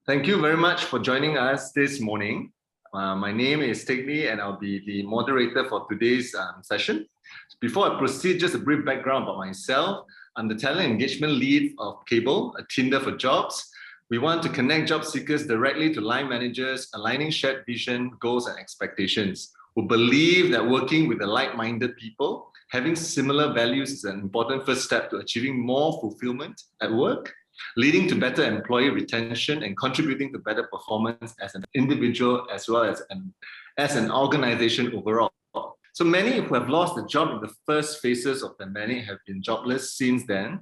Thank you very much for joining us this morning. My name is Teck Lee and I'll be the moderator for today's session. Before I proceed, just a brief background about myself. I'm the talent engagement lead of Kabel, a Tinder for jobs. We want to connect job seekers directly to line managers, aligning shared vision, goals, and expectations. We believe that working with the like-minded people, having similar values is an important first step to achieving more fulfillment at work, leading to better employee retention and contributing to better performance as an individual as well as an organization overall. So many who have lost a job in the first phases of the pandemic have been jobless since then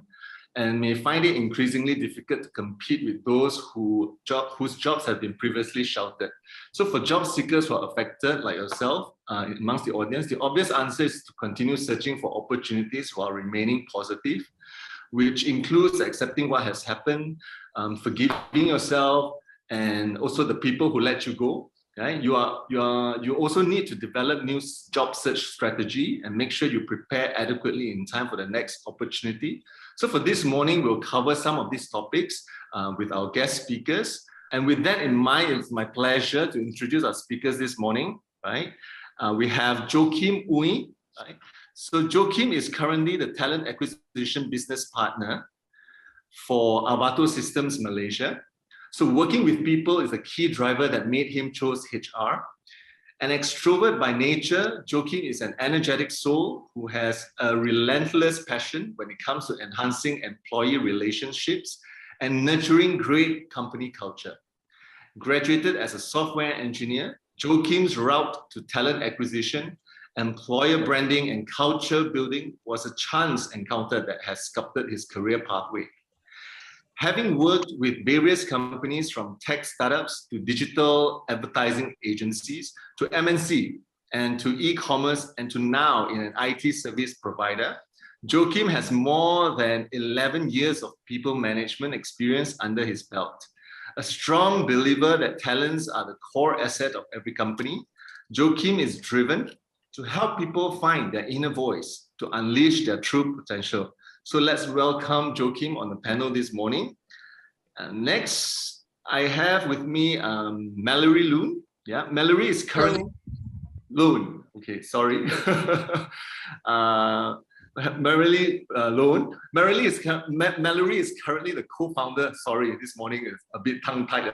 and may find it increasingly difficult to compete with those whose jobs have been previously sheltered. So for job seekers who are affected, like yourself, amongst the audience, the obvious answer is to continue searching for opportunities while remaining positive, which includes accepting what has happened, forgiving yourself, and also the people who let you go. Right? You also need to develop new job search strategy and make sure you prepare adequately in time for the next opportunity. So for this morning, we'll cover some of these topics with our guest speakers. And with that in mind, it's my pleasure to introduce our speakers this morning. Right? We have Joachim Ooi. Right? So Joachim is currently the talent acquisition business partner for Avato Systems Malaysia. So working with people is a key driver that made him choose HR. An extrovert by nature, Joachim is an energetic soul who has a relentless passion when it comes to enhancing employee relationships and nurturing great company culture. Graduated as a software engineer, Joachim's route to talent acquisition, employer branding, and culture building was a chance encounter that has sculpted his career pathway. Having worked with various companies from tech startups to digital advertising agencies to MNC and to e-commerce and to now in an IT service provider, Joachim has more than 11 years of people management experience under his belt. A strong believer that talents are the core asset of every company, Joachim is driven to help people find their inner voice, to unleash their true potential. So let's welcome Joachim on the panel this morning. Next, I have with me Mallory Loone. Yeah, Mallory is currently Loone. Okay, sorry. Mallory Loone. Mallory is currently the co-founder. Sorry, this morning is a bit tongue-tied.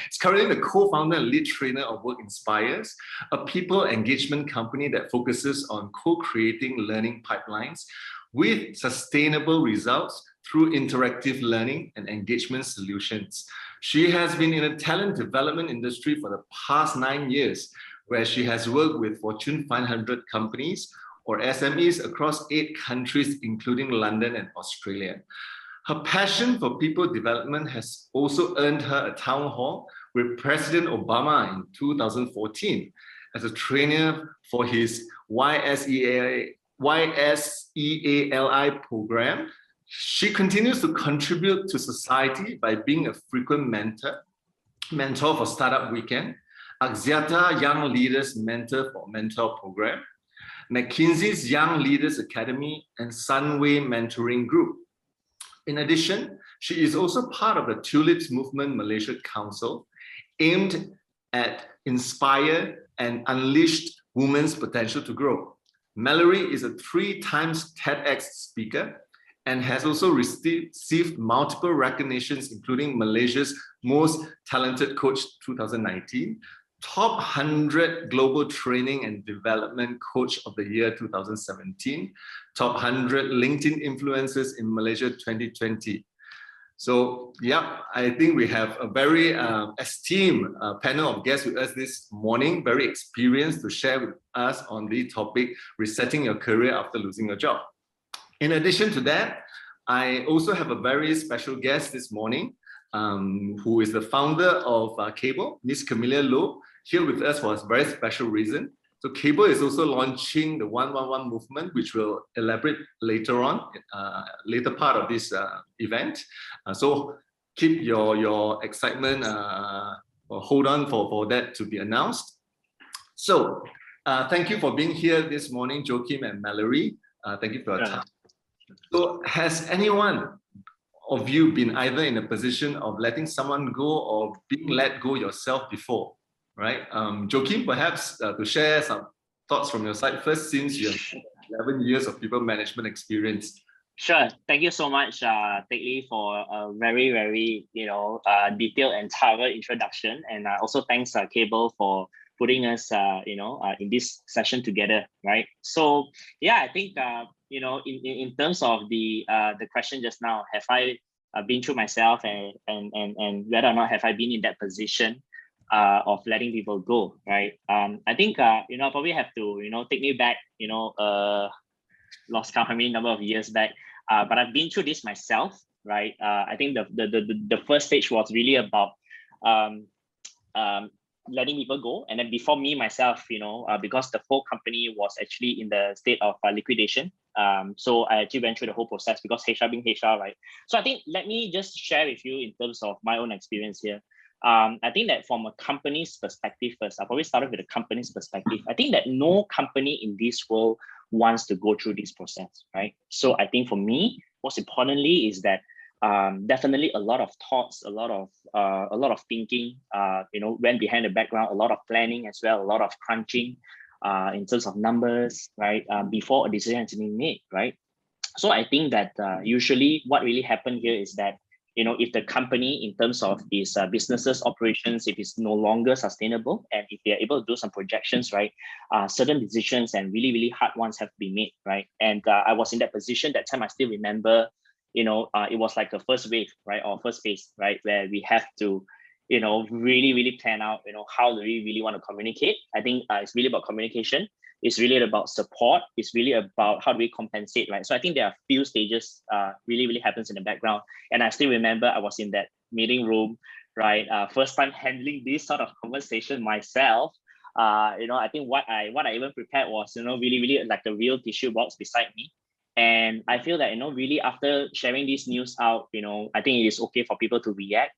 It's currently the co-founder and lead trainer of Work Inspires, a people engagement company that focuses on co-creating learning pipelines with sustainable results through interactive learning and engagement solutions. She has been in the talent development industry for the past 9 years, where she has worked with Fortune 500 companies or SMEs across 8 countries, including London and Australia. Her passion for people development has also earned her a town hall with President Obama in 2014 as a trainer for his YSEALI program. She continues to contribute to society by being a frequent mentor for Startup Weekend, Axiata Young Leaders Mentor for Mentor Program, McKinsey's Young Leaders Academy, and Sunway Mentoring Group. In addition, she is also part of the Tulips Movement Malaysia Council, aimed at inspire and unleashed women's potential to grow. Mallory is a 3-time TEDx speaker and has also received multiple recognitions, including Malaysia's Most Talented Coach 2019, Top 100 Global Training and Development Coach of the Year 2017, Top 100 LinkedIn Influencers in Malaysia 2020. So, yeah, I think we have a very esteemed panel of guests with us this morning, very experienced to share with us on the topic, resetting your career after losing your job. In addition to that, I also have a very special guest this morning, who is the founder of Kabel, Miss Camilla Lowe, here with us for a very special reason. So Kabel is also launching the 111 movement, which we'll elaborate later on, later part of this event. So keep your excitement, or hold on for that to be announced. So thank you for being here this morning, Joachim and Mallory. Thank you for your time. So has anyone of you been either in a position of letting someone go or being let go yourself before, right? Joachim, perhaps to share some thoughts from your side first, since you have 11 years of people management experience. Sure. Thank you so much, Teck Lee, for a very, very detailed and thorough introduction, and also thanks Kabel for putting us in this session together, right? So yeah, I think in terms of the question just now, have I been through myself and whether or not have I been in that position of letting people go, right? I think I probably have to take me back, lost count how many number of years back. But I've been through this myself, right? I think the first stage was really about letting people go, and then before me myself, because the whole company was actually in the state of liquidation. So I actually went through the whole process because HR being HR, right? So I think let me just share with you in terms of my own experience here. I think that from a company's perspective first, I'll probably start with the company's perspective. I think that no company in this world wants to go through this process, right? So I think for me, most importantly is that definitely a lot of thoughts, a lot of thinking, went behind the background, a lot of planning as well, a lot of crunching in terms of numbers, right? Before a decision has been made, right? So I think that usually what really happened here is that if the company in terms of its businesses operations, if it's no longer sustainable, and if they're able to do some projections, right, certain decisions and really, really hard ones have to be made, right? And I was in that position that time. I still remember, it was like a first wave, right, or first phase, right, where we have to, really, really plan out, how do we really want to communicate. I think it's really about communication. It's really about support. It's really about how do we compensate, right? So I think there are a few stages really, really happens in the background. And I still remember I was in that meeting room, right? First time handling this sort of conversation myself. I think what I even prepared was, really, really like a real tissue box beside me. And I feel that, really after sharing this news out, I think it is okay for people to react,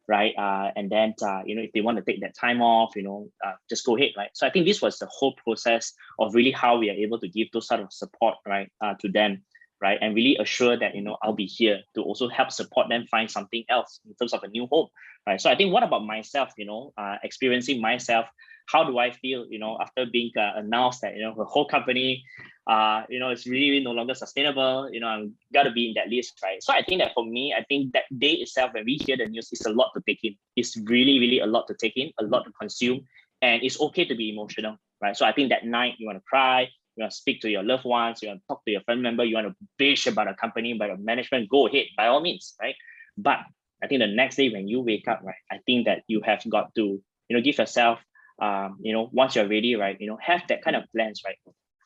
right? And then, if they want to take that time off, just go ahead, right? So I think this was the whole process of really how we are able to give those sort of support, right, to them, right? And really assure that, I'll be here to also help support them find something else in terms of a new home, right? So I think what about myself, experiencing myself, how do I feel, after being announced that, the whole company, it's really no longer sustainable, I'm got to be in that list, right? So I think that for me, I think that day itself, when we hear the news, it's a lot to take in. It's really, really a lot to take in, a lot to consume, and it's okay to be emotional, right? So I think that night you want to cry, you want to speak to your loved ones, you want to talk to your family member, you want to bitch about a company, about a management, go ahead, by all means, right? But I think the next day when you wake up, right, I think that you have got to, give yourself, once you're ready, right, have that kind of plans, right?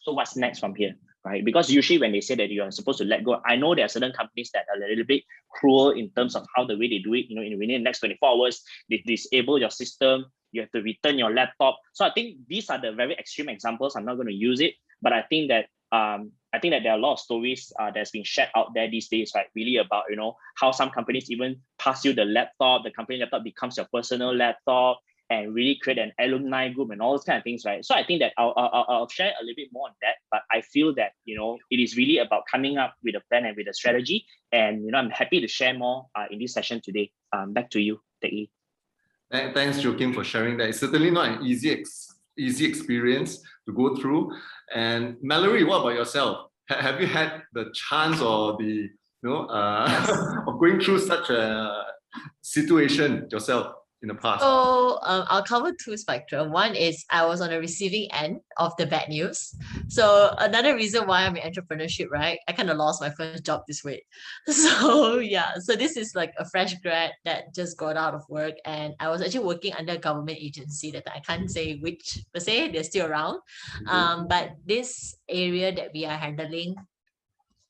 So what's next from here, right? Because usually when they say that you are supposed to let go, I know there are certain companies that are a little bit cruel in terms of how the way they do it. Within the next 24 hours, they disable your system. You have to return your laptop. So I think these are the very extreme examples. I'm not going to use it, but I think that there are a lot of stories that's been shared out there these days, right? Really about how some companies even pass you the laptop. The company laptop becomes your personal laptop, and really create an alumni group and all those kind of things, right? So I think that I'll share a little bit more on that, but I feel that, it is really about coming up with a plan and with a strategy. And, I'm happy to share more in this session today. Back to you, Teck Lee. Thanks, Joachim, for sharing that. It's certainly not an easy experience to go through. And Mallory, what about yourself? Have you had the chance or the, of going through such a situation yourself in the past? So I'll cover two spectrum. One is I was on the receiving end of the bad news. So another reason why I'm in entrepreneurship, right? I kind of lost my first job this week. So yeah, so this is like a fresh grad that just got out of work, and I was actually working under a government agency that I can't say which per se, they're still around. But this area that we are handling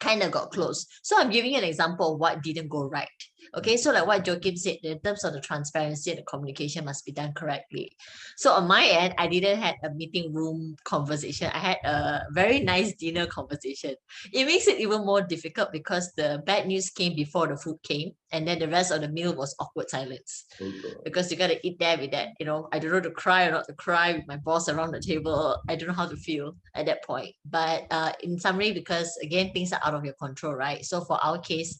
kind of got closed. So I'm giving you an example of what didn't go right. Okay, so like what Joachim said, in terms of the transparency and the communication must be done correctly. So on my end, I didn't have a meeting room conversation. I had a very nice dinner conversation. It makes it even more difficult because the bad news came before the food came. And then the rest of the meal was awkward silence Okay. because you got to eat there with that, I don't know to cry or not to cry with my boss around the table. I don't know how to feel at that point. But in summary, because again, things are out of your control, right? So for our case,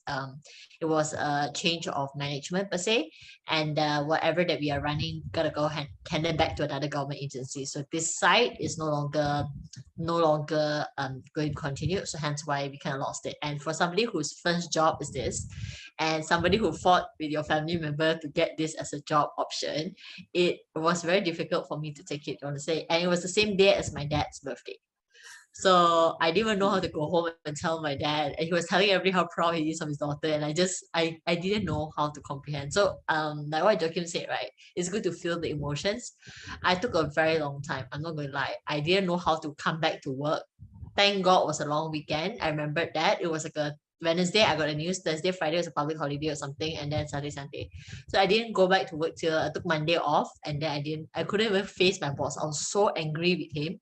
it was a change of management per se, and whatever that we are running got to go hand it back to another government agency. So this site is no longer going to continue. So hence why we kind of lost it. And for somebody whose first job is this, and somebody who fought with your family member to get this as a job option, it was very difficult for me to take it, honestly. And it was the same day as my dad's birthday. So I didn't even know how to go home and tell my dad. And he was telling everybody how proud he is of his daughter. And I didn't know how to comprehend. So like what Joachim said, right? It's good to feel the emotions. I took a very long time. I'm not going to lie. I didn't know how to come back to work. Thank God it was a long weekend. I remembered that. It was like a Wednesday, I got a news. Thursday, Friday was a public holiday or something, and then Saturday, Sunday. So I didn't go back to work till I took Monday off, and then I couldn't even face my boss. I was so angry with him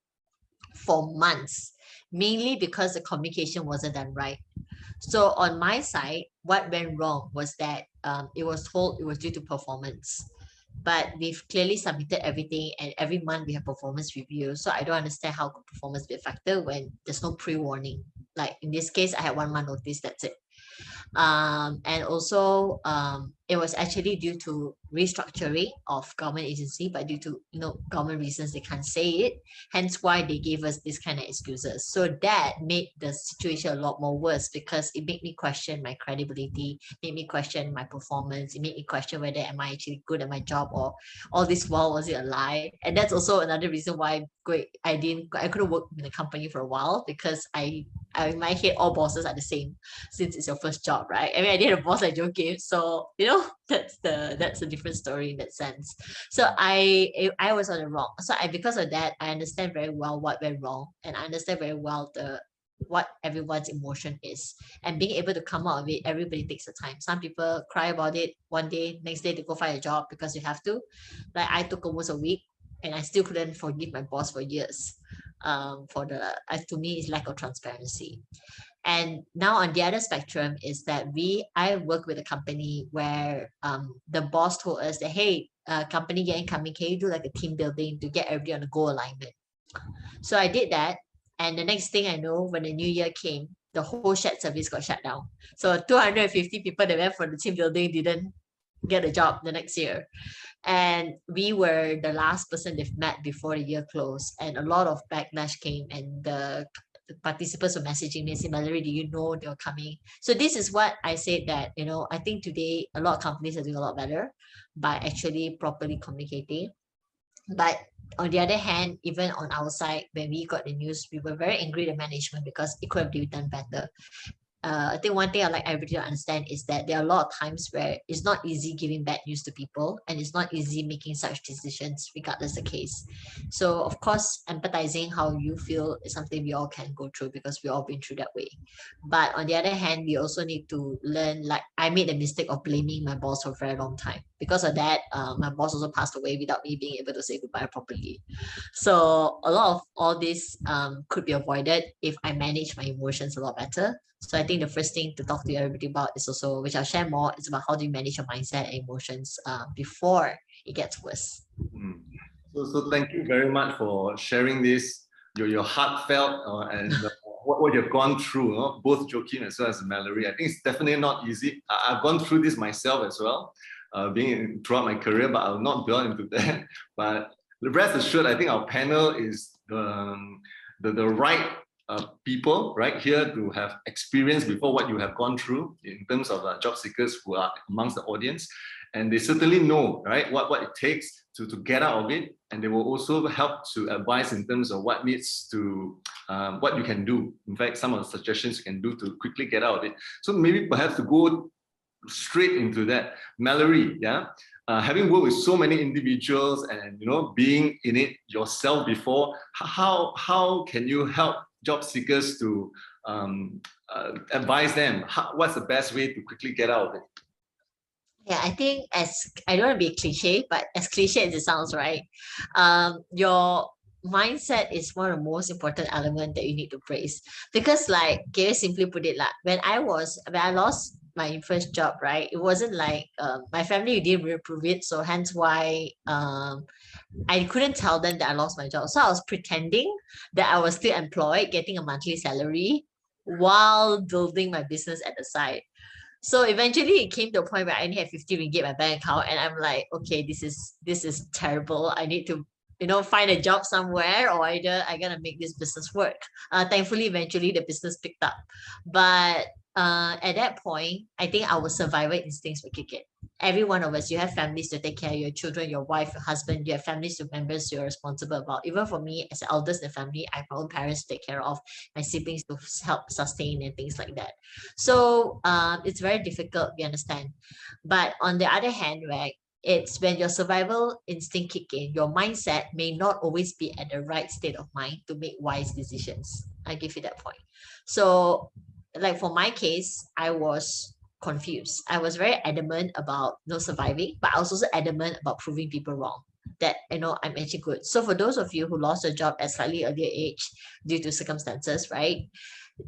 for months, mainly because the communication wasn't done right. So on my side, what went wrong was that it was told it was due to performance. But we've clearly submitted everything, and every month we have performance review. So I don't understand how could performance be a factor when there's no pre-warning. Like in this case, I had 1 month notice, that's it. And also it was actually due to restructuring of government agency, but due to government reasons they can't say it, hence why they gave us this kind of excuses. So that made the situation a lot more worse because it made me question my credibility, made me question my performance, it made me question whether am I actually good at my job, or all this while was it a lie. And that's also another reason why I couldn't work in the company for a while, because I in my head all bosses are the same since it's your first job, right? I mean, I did a boss like Joachim, so that's a different story in that sense. So I was on the wrong. So because of that, I understand very well what went wrong, and I understand very well what everyone's emotion is, and being able to come out of it. Everybody takes the time. Some people cry about it one day, next day they go find a job because you have to. Like I took almost a week, and I still couldn't forgive my boss for years. To me, it's lack of transparency. And now on the other spectrum is that I work with a company where the boss told us that, hey, company getting coming, can you do like a team building to get everybody on a goal alignment? So I did that. And the next thing I know, when the new year came, the whole chat service got shut down. So 250 people that went for the team building didn't get a job the next year. And we were the last person they've met before the year closed. And a lot of backlash came, and the participants were messaging me, saying, Mallory, do you know they're coming? So this is what I said that, I think today a lot of companies are doing a lot better by actually properly communicating. But on the other hand, even on our side, when we got the news, we were very angry at management because it could have been done better. I think one thing I'd like everybody to understand is that there are a lot of times where it's not easy giving bad news to people, and it's not easy making such decisions, regardless the case. So, of course, empathizing how you feel is something we all can go through because we all been through that way. But on the other hand, we also need to learn, like I made the mistake of blaming my boss for a very long time. Because of that, my boss also passed away without me being able to say goodbye properly. So a lot of all this could be avoided if I manage my emotions a lot better. So I think the first thing to talk to everybody about is also, which I'll share more, is about how do you manage your mindset and emotions before it gets worse. So thank you very much for sharing this, your heartfelt and what you've gone through, both Joachim as well as Mallory. I think it's definitely not easy. I've gone through this myself as well, throughout my career, but I'll not delve into that. But rest assured, I think our panel is the right people right here to have experience before what you have gone through in terms of job seekers who are amongst the audience, and they certainly know right what it takes to get out of it, and they will also help to advise in terms of what needs to what you can do. In fact, some of the suggestions you can do to quickly get out of it. So maybe perhaps to go straight into that, Mallory, having worked with so many individuals and being in it yourself before, how can you help job seekers to advise them? What's the best way to quickly get out of it? Yeah, I think I don't want to be cliche, but as cliche as it sounds, right? Your mindset is one of the most important elements that you need to praise. Because like, can you simply put it like, when I lost my first job, right, it wasn't like my family didn't approve it, so hence why I couldn't tell them that I lost my job. So I was pretending that I was still employed, getting a monthly salary while building my business at the side. So eventually it came to a point where I only had 50 ringgit in my bank account, and I'm like, okay, this is terrible. I need to, find a job somewhere, or either I gotta make this business work. Thankfully, eventually the business picked up. But at that point, I think our survival instincts would kick in. Every one of us, you have families to take care of, your children, your wife, your husband, you have families to members you're responsible about. Even for me, as the eldest in the family, I have my own parents to take care of, my siblings to help sustain and things like that. So it's very difficult, we understand. But on the other hand, right, it's when your survival instinct kick in, your mindset may not always be at the right state of mind to make wise decisions. I give you that point. So, like for my case, I was confused. I was very adamant about no surviving, but I was also adamant about proving people wrong. That I'm actually good. So for those of you who lost a job at slightly earlier age due to circumstances, right?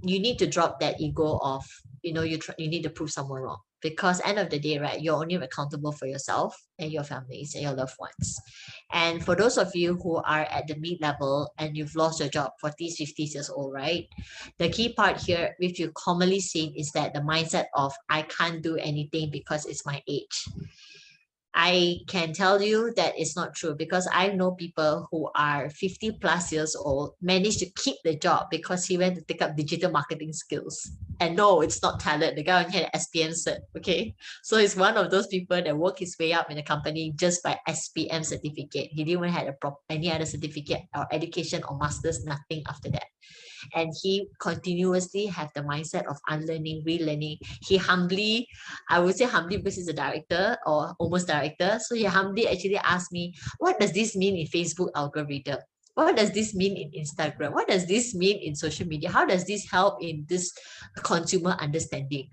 You need to drop that ego of you need to prove someone wrong, because end of the day, right, you're only accountable for yourself and your families and your loved ones. And for those of you who are at the mid level and you've lost your job, 40s, 50s years old, right, the key part here which you commonly see is that the mindset of I can't do anything because it's my age. I can tell you that it's not true, because I know people who are 50 plus years old managed to keep the job because he went to take up digital marketing skills. And no, it's not talent. The guy only had an SPM cert. Okay. So he's one of those people that worked his way up in the company just by SPM certificate. He didn't even have any other certificate or education or master's, nothing after that. And he continuously have the mindset of unlearning, relearning. He humbly, I would say humbly because he's a director or almost director, so he humbly actually asked me, what does this mean in Facebook algorithm? What does this mean in Instagram? What does this mean in social media? How does this help in this consumer understanding?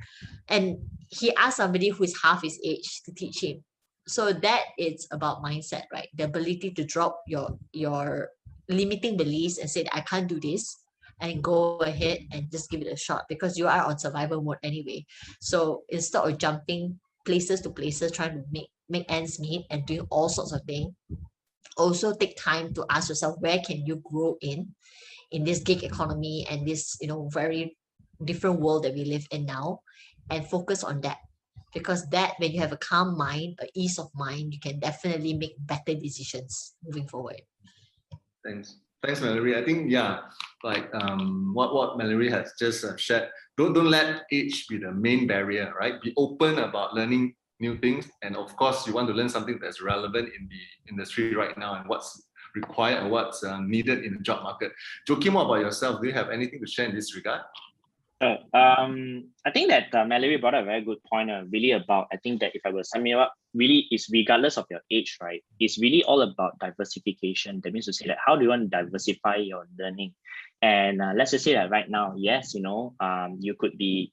And he asked somebody who is half his age to teach him. So that is about mindset, right? The ability to drop your limiting beliefs and say, I can't do this, and go ahead and just give it a shot, because you are on survival mode anyway. So instead of jumping places to places trying to make ends meet and doing all sorts of things, also take time to ask yourself, where can you grow in this gig economy and this very different world that we live in now, and focus on that. Because that, when you have a calm mind, a ease of mind, you can definitely make better decisions moving forward. Thanks, Mallory. I think like what Mallory has just shared. Don't let age be the main barrier, right? Be open about learning new things, and of course, you want to learn something that's relevant in the industry right now and what's required and what's needed in the job market. Joachim, what about yourself? Do you have anything to share in this regard? I think that Mallory brought a very good point, really about, I think that if I were to sum it up, really is regardless of your age, right? It's really all about diversification. That means to say that how do you want to diversify your learning? And let's just say that right now, yes, you could be,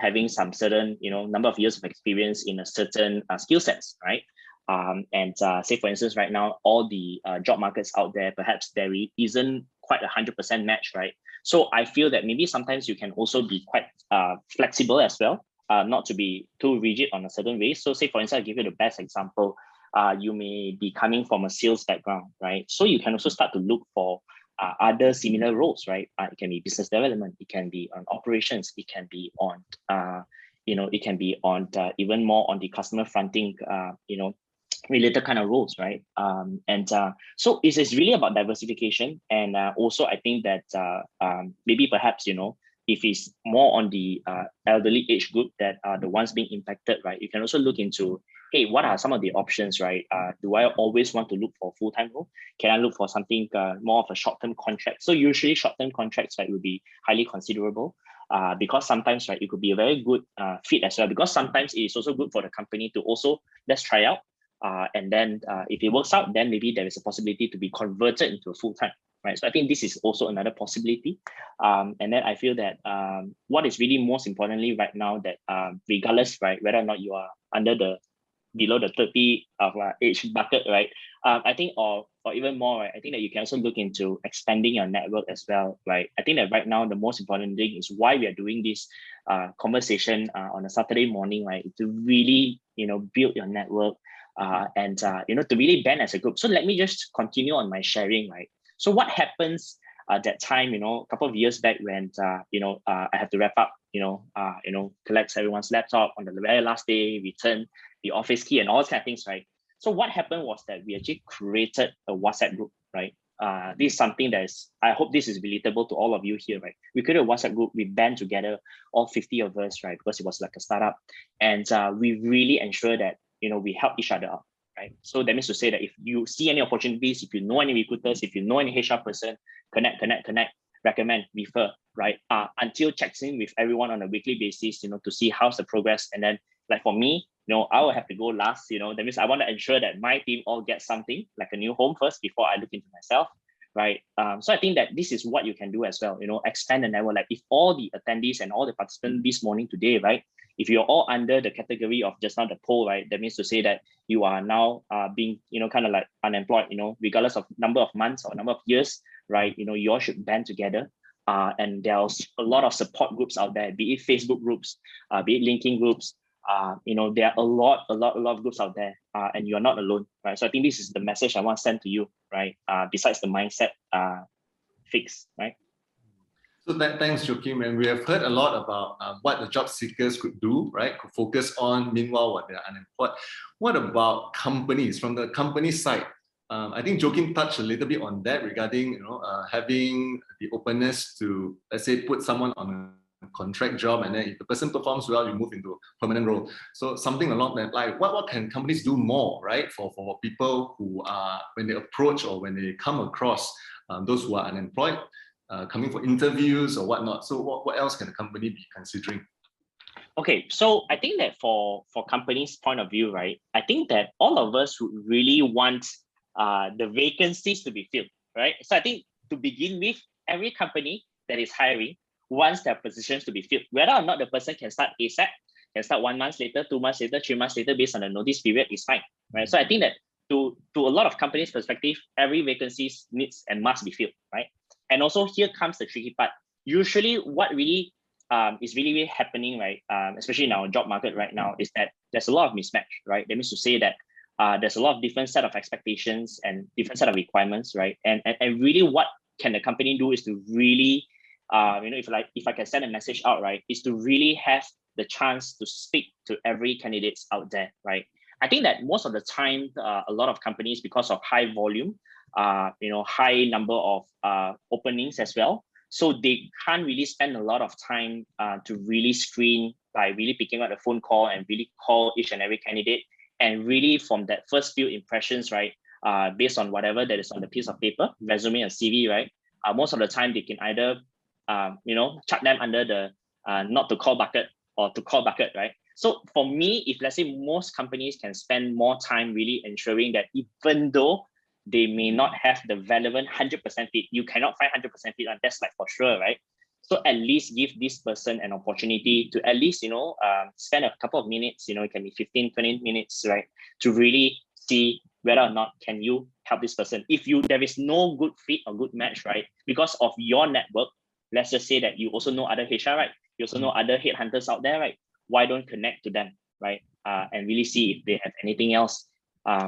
having some certain, number of years of experience in a certain skill sets, right? And say, for instance, right now, all the job markets out there, perhaps there isn't quite 100% match, right? So I feel that maybe sometimes you can also be quite flexible as well, not to be too rigid on a certain way. So say, for instance, I'll give you the best example. You may be coming from a sales background, right? So you can also start to look for other similar roles, right? It can be business development, it can be on operations, it can be on, it can be on even more on the customer fronting, related kind of roles, right? So it's really about diversification. And also, I think that maybe perhaps, if it's more on the elderly age group that are the ones being impacted, right? You can also look into, hey, what are some of the options, right? Do I always want to look for a full-time role? Can I look for something more of a short-term contract? So usually short-term contracts, right, will be highly considerable. Because sometimes, right, it could be a very good fit as well. Because sometimes it is also good for the company to also, let's try out. And then if it works out, then maybe there is a possibility to be converted into a full-time, right? So I think this is also another possibility. And then I feel that what is really most importantly right now that regardless, right, whether or not you are below the 30 of age bucket, right? I think, or or even more, right, I think that you can also look into expanding your network as well, right? I think that right now the most important thing is why we are doing this conversation on a Saturday morning, right? To really, build your network and to really band as a group. So let me just continue on my sharing, right? So what happens that time, a couple of years back when I have to wrap up, collect everyone's laptop on the very last day, return the office key and all those kind of things, right? So what happened was that we actually created a WhatsApp group, right? This is something that is, I hope this is relatable to all of you here, right? We created a WhatsApp group, we band together, all 50 of us, right? Because it was like a startup. And we really ensure that, we help each other out, right? So that means to say that if you see any opportunities, if you know any recruiters, if you know any HR person, connect, recommend, refer, right? Until checks in with everyone on a weekly basis, to see how's the progress. And then like for me, I will have to go last, that means I want to ensure that my team all get something like a new home first before I look into myself, right? So I think that this is what you can do as well, expand the network. Like if all the attendees and all the participants this morning today, right? If you're all under the category of just now the poll, right? That means to say that you are now being, kind of like unemployed, regardless of number of months or number of years, right? You all should band together. And there's a lot of support groups out there, be it Facebook groups, be it LinkedIn groups. There are a lot of groups out there, and you're not alone, right? So I think this is the message I want to send to you, right? Besides the mindset fix, right? So thanks, Joachim. And we have heard a lot about what the job seekers could do, right? Could focus on meanwhile when they're unemployed. What about companies? From the company side, I think Joachim touched a little bit on that regarding having the openness to, let's say, put someone on a contract job, and then if the person performs well, you move into a permanent role. So something along that line. What can companies do more, right, for people who are, when they approach or when they come across those who are unemployed, coming for interviews or whatnot? So what else can a company be considering? Okay, so I think that for companies' point of view, right, I think that all of us would really want the vacancies to be filled, right? So I think to begin with, every company that is hiring wants their positions to be filled. Whether or not the person can start ASAP, can start 1 month later, 2 months later, 3 months later, based on the notice period is fine, right? So I think that to a lot of companies' perspective, every vacancy needs and must be filled, right? And also here comes the tricky part. Usually what really is really happening, right, especially in our job market right now, is that there's a lot of mismatch, right? That means to say that there's a lot of different set of expectations and different set of requirements, right? And really what can the company do is to really, if I can send a message out, right, is to really have the chance to speak to every candidates out there, right? I think that most of the time, a lot of companies, because of high volume, high number of openings as well, so they can't really spend a lot of time to really screen by really picking up the phone call and really call each and every candidate. And really from that first few impressions, right, based on whatever that is on the piece of paper, resume or CV, right, most of the time they can either, chuck them under the not to call bucket or to call bucket, right? So for me, if let's say most companies can spend more time really ensuring that even though they may not have the relevant 100% fit, you cannot find 100% fit, and that's like for sure, right? So at least give this person an opportunity to at least, spend a couple of minutes, it can be 15, 20 minutes, right? To really see whether or not can you help this person. If there is no good fit or good match, right? Because of your network, let's just say that you also know other HR, right? You also know other headhunters out there, right? Why don't connect to them, right? And really see if they have anything else.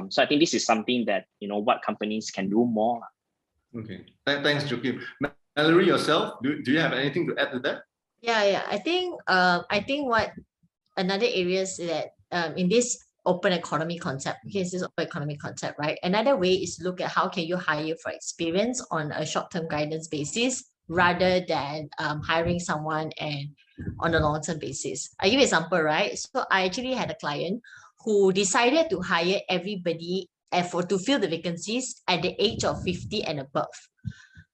So I think this is something that, what companies can do more. Okay, thanks, Joachim. Mallory, yourself, do you have anything to add to that? Yeah. I think what another areas that in this open economy concept, okay, this open economy concept, right? Another way is to look at how can you hire for experience on a short-term guidance basis rather than hiring someone and on a long-term basis. I give you an example, right? So I actually had a client who decided to hire everybody to fill the vacancies at the age of 50 and above,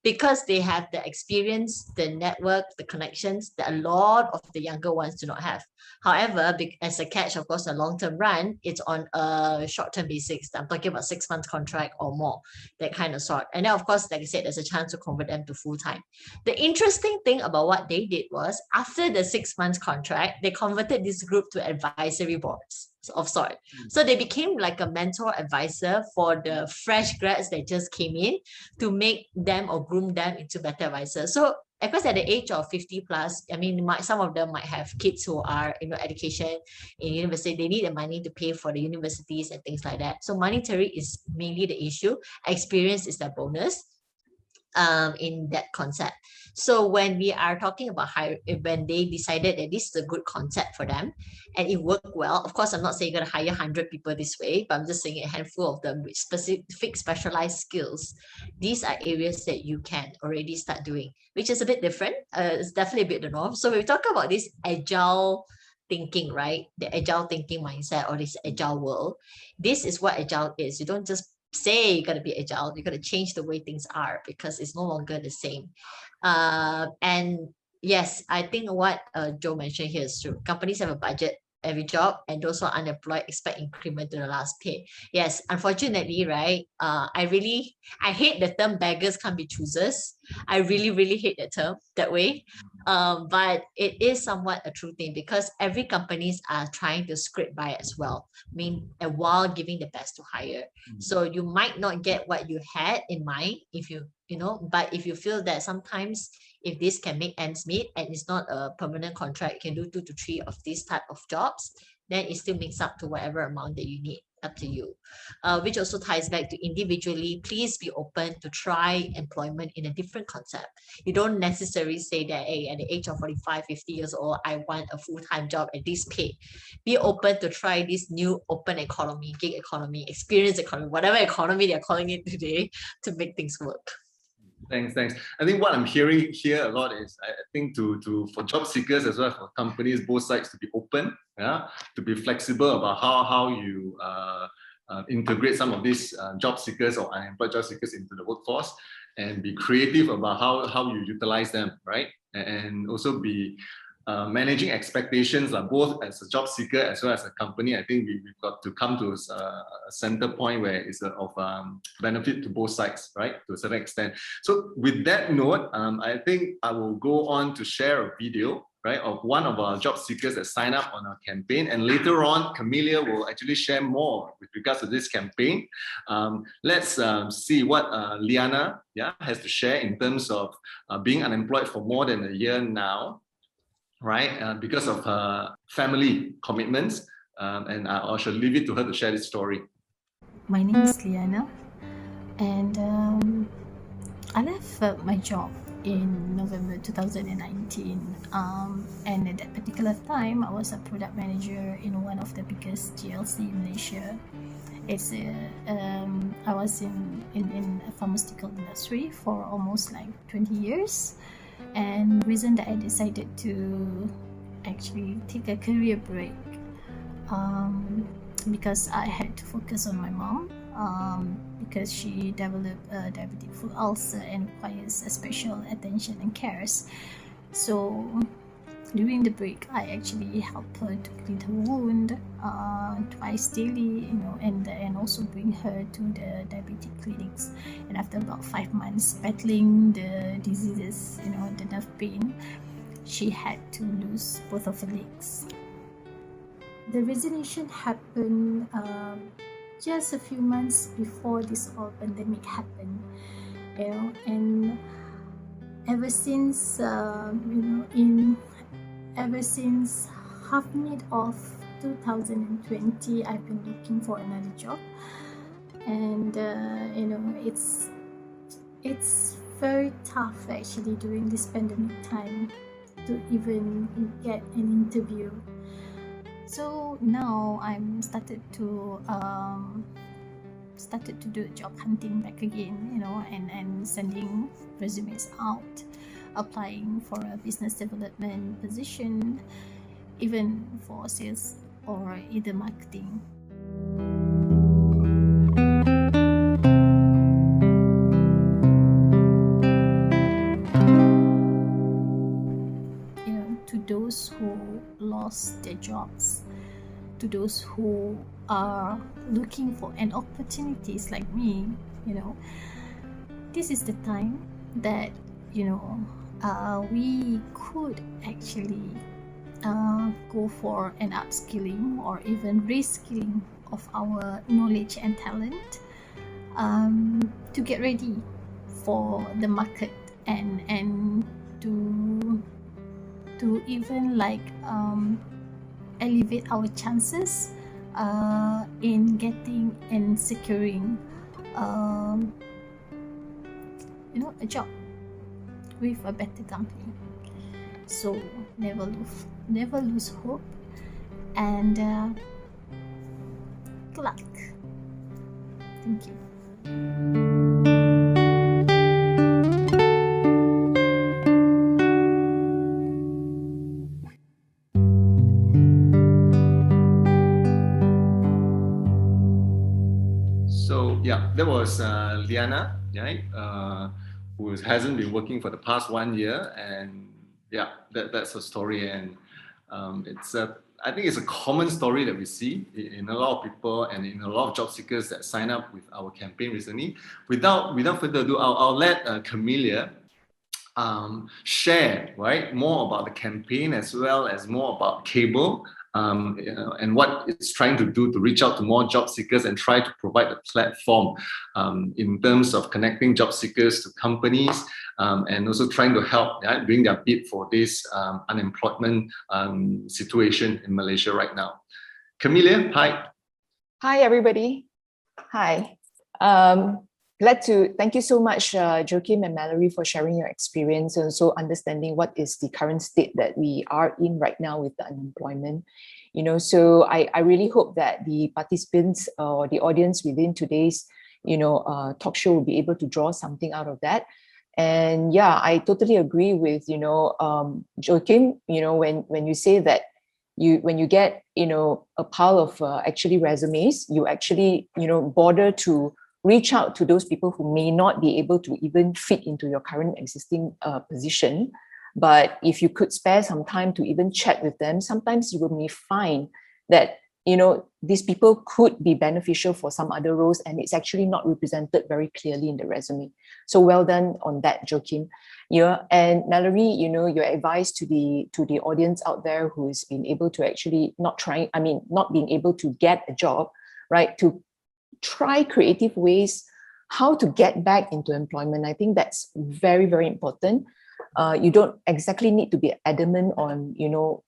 because they have the experience, the network, the connections that a lot of the younger ones do not have. However, as a catch, of course, a long-term run, it's on a short-term basis. I'm talking about 6 months contract or more, that kind of sort. And then, of course, like I said, there's a chance to convert them to full-time. The interesting thing about what they did was, after the 6 months contract, they converted this group to advisory boards. of sort. So they became like a mentor advisor for the fresh grads that just came in to make them or groom them into better advisors. So of course, at the age of 50 plus, I mean, some of them might have kids who are, education in university. They need the money to pay for the universities and things like that. So monetary is mainly the issue. Experience is the bonus in that concept. So when we are talking about when they decided that this is a good concept for them and it worked well, of course, I'm not saying you're going to hire 100 people this way, but I'm just saying a handful of them with specific specialized skills. These are areas that you can already start doing, which is a bit different. It's definitely a bit the norm. So when we talk about this agile thinking, right? The agile thinking mindset or this agile world, this is what agile is. You don't just say you're going to be agile, you're going to change the way things are because it's no longer the same. And yes, I think what Joe mentioned here is true. Companies have a budget every job, and those who are unemployed expect increment to the last pay. Yes, unfortunately, right? I hate the term beggars can't be choosers. I really hate that term that way. But it is somewhat a true thing because every companies are trying to scrape by as well. I mean, and while giving the best to hire. So you might not get what you had in mind if but if you feel that sometimes if this can make ends meet and it's not a permanent contract, you can do 2 to 3 of these type of jobs, then it still makes up to whatever amount that you need, up to you. Which also ties back to individually, please be open to try employment in a different concept. You don't necessarily say that, hey, at the age of 45, 50 years old, I want a full-time job at this pay. Be open to try this new open economy, gig economy, experience economy, whatever economy they're calling it today, to make things work. Thanks. I think what I'm hearing here a lot is, I think for job seekers as well as for companies, both sides to be open, to be flexible about how you integrate some of these job seekers or unemployed job seekers into the workforce, and be creative about how you utilize them, right? And also be managing expectations, both as a job seeker as well as a company. I think we've got to come to a center point where it's of benefit to both sides, right, to a certain extent. So with that note, I think I will go on to share a video, right, of one of our job seekers that signed up on our campaign. And later on, Camelia will actually share more with regards to this campaign. Let's see what Liana has to share in terms of being unemployed for more than a year now, right, because of her family commitments. And I shall leave it to her to share this story. My name is Liana, and I left my job in November 2019. And at that particular time, I was a product manager in one of the biggest GLC in Malaysia. I was in a pharmaceutical industry for almost like 20 years. And the reason that I decided to actually take a career break, because I had to focus on my mom, because she developed a diabetic foot ulcer and requires a special attention and cares. So during the break, I actually help her to clean her wound twice daily, and also bring her to the diabetic clinics. And after about 5 months battling the diseases, the nerve pain, she had to lose both of her legs. The resignation happened just a few months before this whole pandemic happened, and ever since ever since mid of 2020, I've been looking for another job, and it's very tough actually during this pandemic time to even get an interview. So now I'm started to do job hunting back again, and sending resumes out, applying for a business development position, even for sales or either marketing. To those who lost their jobs, to those who are looking for an opportunities like me, this is the time that we could actually go for an upskilling or even reskilling of our knowledge and talent, to get ready for the market and to even like elevate our chances in getting and securing a job with a better company. So never lose hope, and good luck. Thank you. So yeah, that was Liana, right? Who hasn't been working for the past 1 year, and yeah, that's her story, and it's I think it's a common story that we see in a lot of people and in a lot of job seekers that sign up with our campaign recently. Without further ado, I'll let Camelia share more about the campaign as well as more about Kabel. And what it's trying to do to reach out to more job seekers and try to provide a platform in terms of connecting job seekers to companies, and also trying to help bring their bid for this unemployment situation in Malaysia right now. Camelia, hi. Hi, everybody. Hi. Thank you so much, Joachim and Mallory, for sharing your experience and also understanding what is the current state that we are in right now with the unemployment. So I really hope that the participants or the audience within today's, talk show will be able to draw something out of that. And yeah, I totally agree with, Joachim, when you say that when you get, a pile of actually resumes, you actually, bother to reach out to those people who may not be able to even fit into your current existing position. But if you could spare some time to even chat with them, sometimes you may find that, these people could be beneficial for some other roles, and it's actually not represented very clearly in the resume. So well done on that, Joachim. Yeah, and Mallory, your advice to the audience out there who has been able to actually not being able to get a job, right? To try creative ways how to get back into employment. I think that's very, very important. You don't exactly need to be adamant on,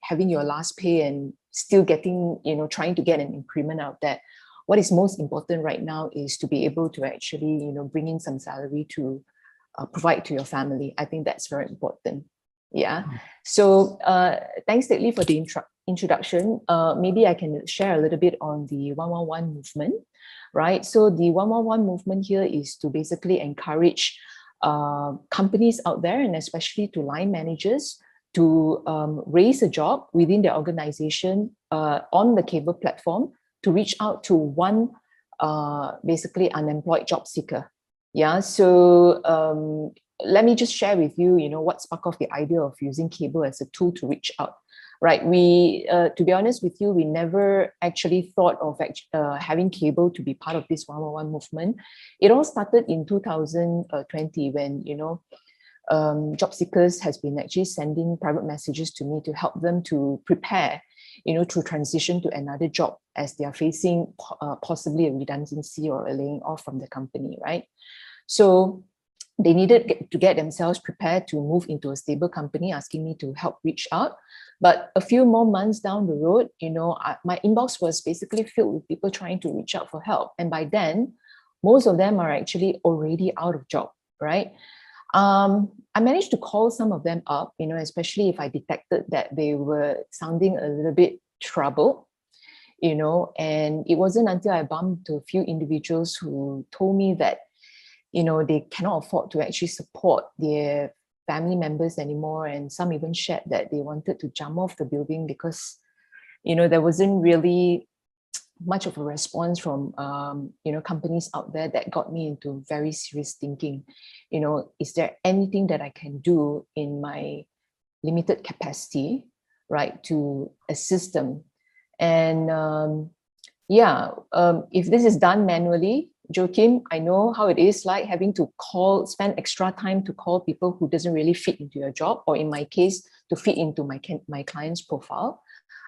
having your last pay and still getting, trying to get an increment out of that. What is most important right now is to be able to actually, bring in some salary to provide to your family. I think that's very important. Yeah. So thanks, Stately, for the introduction. Maybe I can share a little bit on the 111 movement. Right. So the 111 movement here is to basically encourage companies out there, and especially to line managers, to raise a job within their organization on the Kabel platform to reach out to one basically unemployed job seeker. Yeah. So let me just share with you, what sparked off the idea of using Kabel as a tool to reach out. Right. We, to be honest with you, we never actually thought of having Kabel to be part of this 111 movement. It all started in 2020 when, job seekers has been actually sending private messages to me to help them to prepare, to transition to another job as they are facing possibly a redundancy or a laying off from the company. Right. So they needed to get themselves prepared to move into a stable company, asking me to help reach out. But a few more months down the road, my inbox was basically filled with people trying to reach out for help. And by then, most of them are actually already out of job, right? I managed to call some of them up, especially if I detected that they were sounding a little bit troubled, and it wasn't until I bumped into a few individuals who told me that they cannot afford to actually support their family members anymore. And some even shared that they wanted to jump off the building because, there wasn't really much of a response from, companies out there that got me into very serious thinking. Is there anything that I can do in my limited capacity, right, to assist them? And if this is done manually, Joachim, I know how it is like having to spend extra time to call people who doesn't really fit into your job, or in my case, to fit into my client's profile.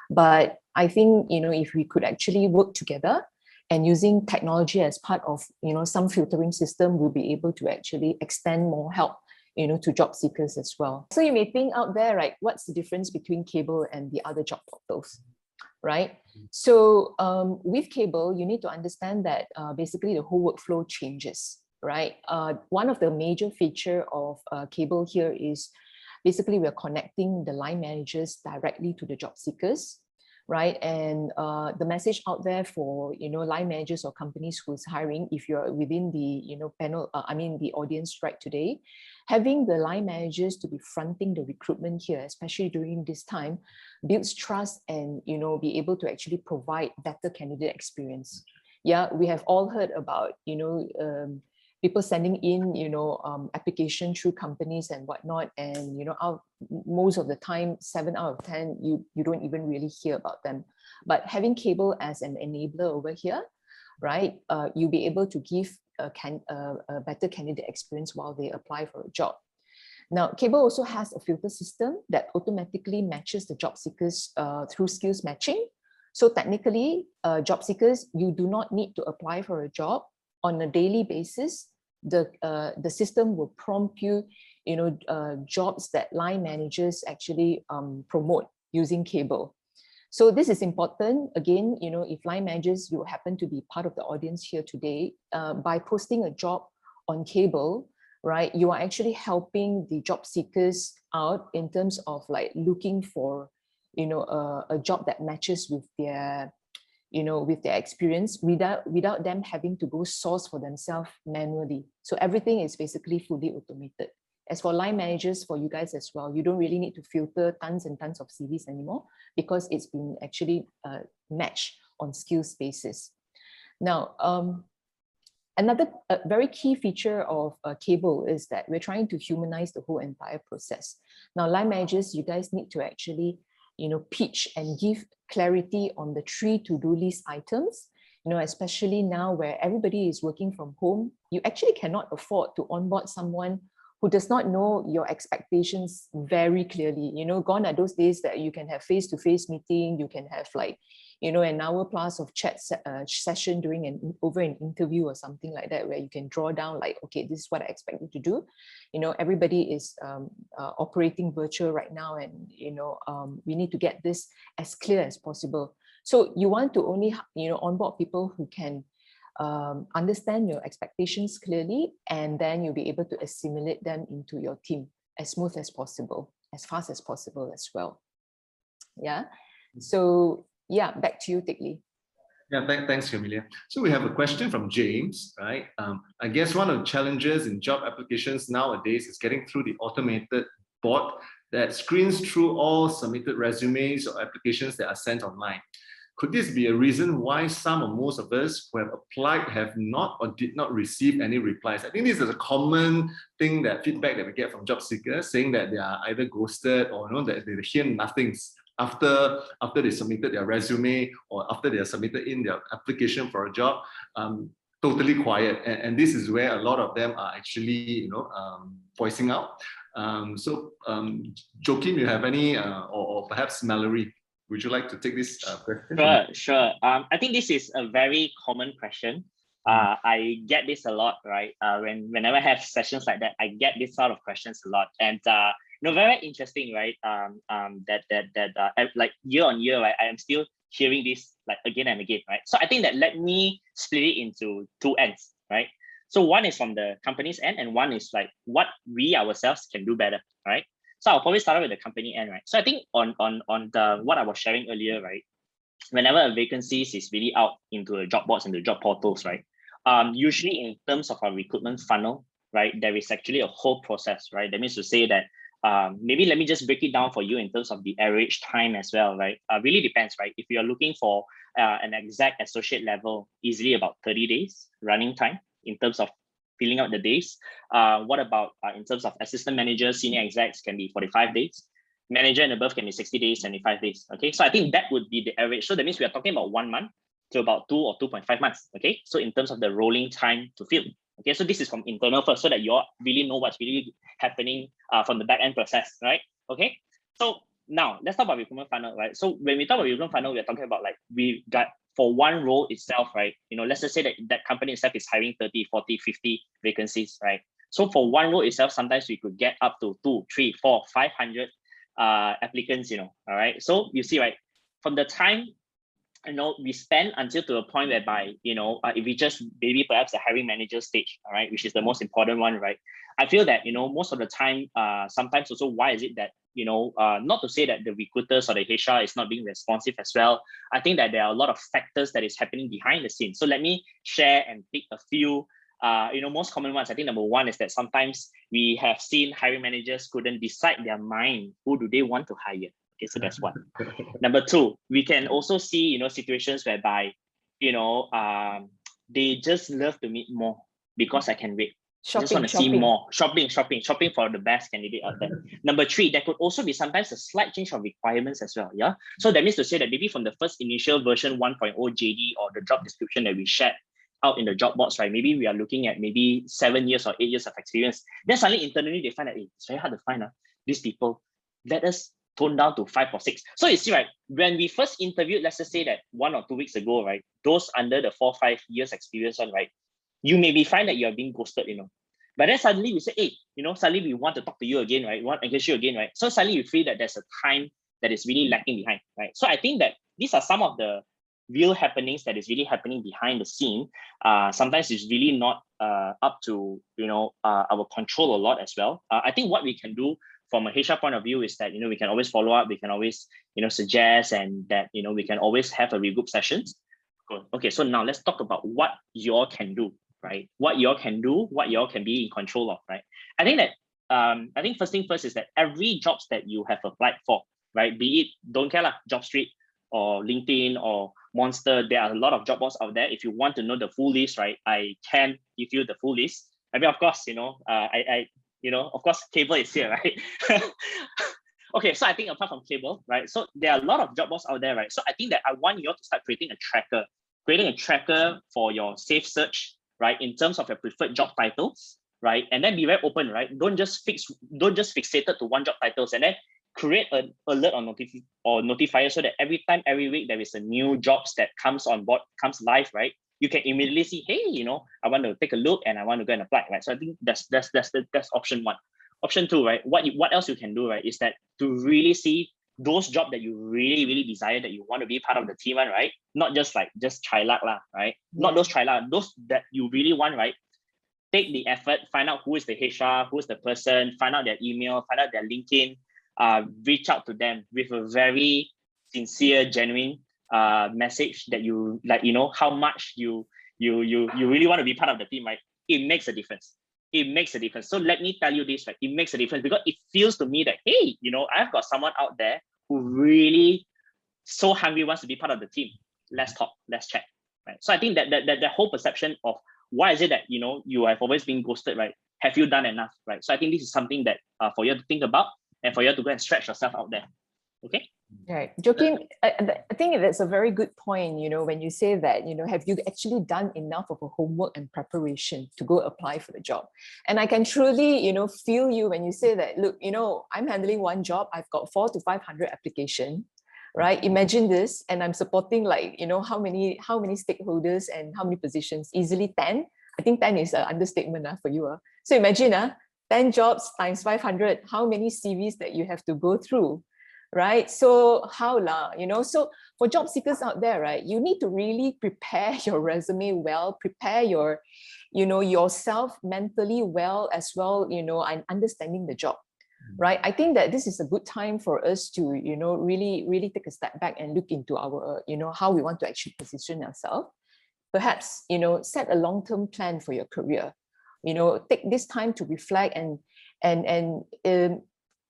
But I think, if we could actually work together and using technology as part of, some filtering system, we'll be able to actually extend more help, to job seekers as well. So you may think out there, right, what's the difference between Kabel and the other job portals, right? So with Kabel, you need to understand that basically the whole workflow changes, right? One of the major feature of Kabel here is basically we're connecting the line managers directly to the job seekers, right? And the message out there for, line managers or companies who's hiring, if you're within the, panel, the audience right today, having the line managers to be fronting the recruitment here, especially during this time, builds trust and, be able to actually provide better candidate experience. Yeah, we have all heard about, people sending in, application through companies and whatnot. And, most of the time, 7 out of 10, you don't even really hear about them. But having Kabel as an enabler over here, right, you'll be able to give a better candidate experience while they apply for a job. Now, Kabel also has a filter system that automatically matches the job seekers through skills matching. So technically, job seekers, you do not need to apply for a job on a daily basis. The system will prompt you, jobs that line managers actually promote using Kabel. So this is important. Again, if line managers, you happen to be part of the audience here today, by posting a job on Kabel, right, you are actually helping the job seekers out in terms of like looking for, a job that matches with their with their experience without them having to go source for themselves manually. So everything is basically fully automated. As for line managers, for you guys as well, you don't really need to filter tons and tons of CVs anymore because it's been actually matched on skills basis. Now, another very key feature of Kabel is that we're trying to humanize the whole entire process. Now, line managers, you guys need to actually pitch and give clarity on the 3 to-do list items, especially now where everybody is working from home. You actually cannot afford to onboard someone who does not know your expectations very clearly. Gone are those days that you can have face-to-face meeting, you can have like, an hour plus of chat session during over an interview or something like that, where you can draw down like, okay, this is what I expect you to do. Everybody is operating virtual right now, and we need to get this as clear as possible. So you want to only onboard people who can understand your expectations clearly, and then you'll be able to assimilate them into your team as smooth as possible, as fast as possible as well. Yeah. So yeah, back to you, Teck Lee. Yeah, thanks, Amelia. So we have a question from James, right? I guess one of the challenges in job applications nowadays is getting through the automated bot that screens through all submitted resumes or applications that are sent online. Could this be a reason why some or most of us who have applied have not or did not receive any replies? I think this is a common thing, that feedback that we get from job seekers, saying that they are either ghosted or that they hear nothing after they submitted their resume or after they have submitted in their application for a job. Totally quiet, and this is where a lot of them are actually voicing out. Joachim, you have any, or perhaps Mallory, would you like to take this question? Sure. I think this is a very common question. I get this a lot, right? Whenever I have sessions like that, I get this sort of questions a lot, and very interesting, right? Like year on year, right? I am still hearing this like again and again, right? So I think that let me split it into 2 ends, right? So one is from the company's end, and one is like what we ourselves can do better, right? So I'll probably start with the company end, right? So I think on the what I was sharing earlier, right? Whenever a vacancy is really out into the job boards and the job portals, right? Usually in terms of our recruitment funnel, right? There is actually a whole process, right? That means to say that maybe let me just break it down for you in terms of the average time as well, right? Really depends, right? If you're looking for an exact associate level, easily about 30 days running time in terms of filling out the days. What about in terms of assistant managers, senior execs can be 45 days. Manager and above can be 60 days, 75 days. Okay, so I think that would be the average. So that means we are talking about 1 month to about 2 or 2.5 months. Okay, so in terms of the rolling time to fill. Okay, so this is from internal first, so that you all really know what's really happening from the back end process, right? Okay, so now let's talk about recruitment funnel, right? So when we talk about recruitment funnel, we're talking about like we got for one role itself, right? Let's just say that that company itself is hiring 30, 40, 50 vacancies, right? So for one role itself, sometimes we could get up to 2, 3, 4, 500 applicants, all right? So you see, right, from the time we spend until to a point whereby, if we just maybe perhaps the hiring manager stage, all right, which is the most important one, right? I feel that, most of the time, sometimes also, why is it that, not to say that the recruiters or the HR is not being responsive as well. I think that there are a lot of factors that is happening behind the scenes. So let me share and pick a few, most common ones. I think number one is that sometimes we have seen hiring managers couldn't decide their mind, who do they want to hire? Okay, so that's one. Number two, we can also see, situations whereby, they just love to meet more because I can wait. I just want to see more. Shopping for the best candidate out there. Number three, there could also be sometimes a slight change of requirements as well. Yeah. So that means to say that maybe from the first initial version 1.0 JD or the job description that we shared out in the job boards, right? Maybe we are looking at maybe 7 years or 8 years of experience. Then suddenly internally they find that it's very hard to find these people. Let us tone down to 5 or 6. So you see, right, when we first interviewed, let's just say that 1 or 2 weeks ago, right, those under the 4 or 5 years experience one, right, you maybe find that you are being ghosted, but then suddenly we say, hey, suddenly we want to talk to you again, right? We want to engage you again, right? So suddenly you feel that there's a time that is really lacking behind, right? So I think that these are some of the real happenings that is really happening behind the scene. Sometimes it's really not up to, our control a lot as well. I think what we can do from a HR point of view is that, we can always follow up, we can always, suggest, and that, we can always have a regroup sessions. Cool. Okay, so now let's talk about what you all can do, right? What you all can do, what you all can be in control of, right? I think that, I think first thing first is that every jobs that you have applied for, right? Be it, don't care lah, JobStreet or LinkedIn or Monster, there are a lot of job boards out there. If you want to know the full list, right, I can give you the full list. I mean, of course, of course, Kabel is here, right? Okay, so I think apart from Kabel, right? So there are a lot of job boards out there, right? So I think that I want you all to start creating a tracker for your safe search, right? In terms of your preferred job titles, right? And then be very open, right? Don't just fixated to one job titles, and then create an alert or notifier so that every time, every week, there is a new jobs that comes on board, comes live, right? You can immediately see, hey, I want to take a look and I want to go and apply, right? So I think that's option one. Option two, right? What else you can do, right? Is that to really see those jobs that you really, really desire, that you want to be part of the team, right? Not just try luck, right? Yeah. Not those try luck, those that you really want, right? Take the effort, find out who is the HR, who is the person, find out their email, find out their LinkedIn, reach out to them with a very sincere, genuine message that you how much you really want to be part of the team, right? It makes a difference. It makes a difference. So let me tell you this, right? It makes a difference because it feels to me that, hey, I've got someone out there who really so hungry wants to be part of the team. Let's talk, let's chat, right? So I think that whole perception of why is it that, you have always been ghosted, right? Have you done enough, right? So I think this is something that for you to think about and for you to go and stretch yourself out there. Okay. Right. Joachim, I think that's a very good point, when you say that, have you actually done enough of a homework and preparation to go apply for the job? And I can truly, feel you when you say that, look, I'm handling one job, I've got 400 to 500 applications, right? Imagine this, and I'm supporting how many stakeholders and how many positions? Easily 10. I think 10 is an understatement for you. So imagine 10 jobs times 500, how many CVs that you have to go through, right? So so for job seekers out there, right, you need to really prepare your resume well, prepare your, yourself mentally well as well, and understanding the job, right? I think that this is a good time for us to, really, really take a step back and look into our, how we want to actually position ourselves. Perhaps, set a long-term plan for your career. Take this time to reflect and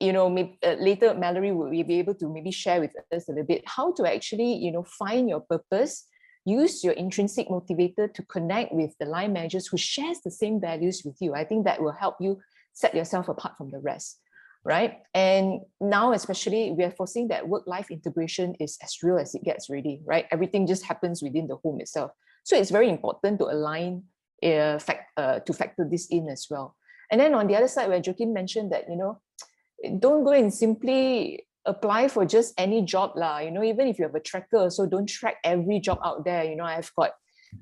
maybe later Mallory will be able to maybe share with us a little bit how to actually, find your purpose, use your intrinsic motivator to connect with the line managers who shares the same values with you. I think that will help you set yourself apart from the rest. right? And now especially we are foreseeing that work-life integration is as real as it gets really, right? Everything just happens within the home itself. So it's very important to align, to factor this in as well. And then on the other side, where Joachim mentioned that, don't go and simply apply for just any job lah. Even if you have a tracker, so don't track every job out there. I've got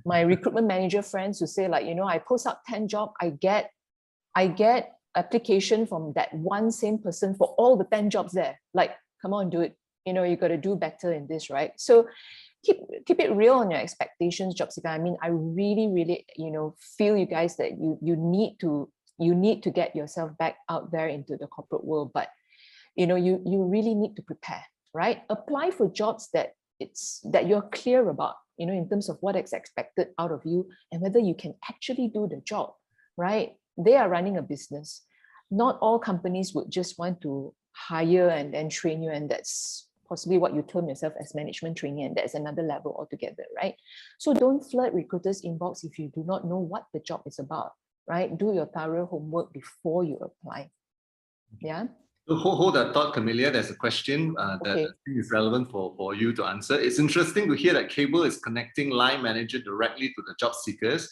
my recruitment manager friends who say like, I post up 10 jobs, I get application from that one same person for all the 10 jobs there. Like, come on, do it. You got to do better in this, right? So keep it real on your expectations, job seeker. I mean, I really, feel you guys that you need to get yourself back out there into the corporate world, but you really need to prepare, right? Apply for jobs that you're clear about, in terms of what is expected out of you and whether you can actually do the job, right? They are running a business. Not all companies would just want to hire and then train you, and that's possibly what you term yourself as management training, and that's another level altogether, right? So don't flirt recruiters' inbox if you do not know what the job is about, right? Do your thorough homework before you apply. Yeah. So hold that thought, Camelia. There's a question that I think is relevant for you to answer. It's interesting to hear that Kabel is connecting line manager directly to the job seekers.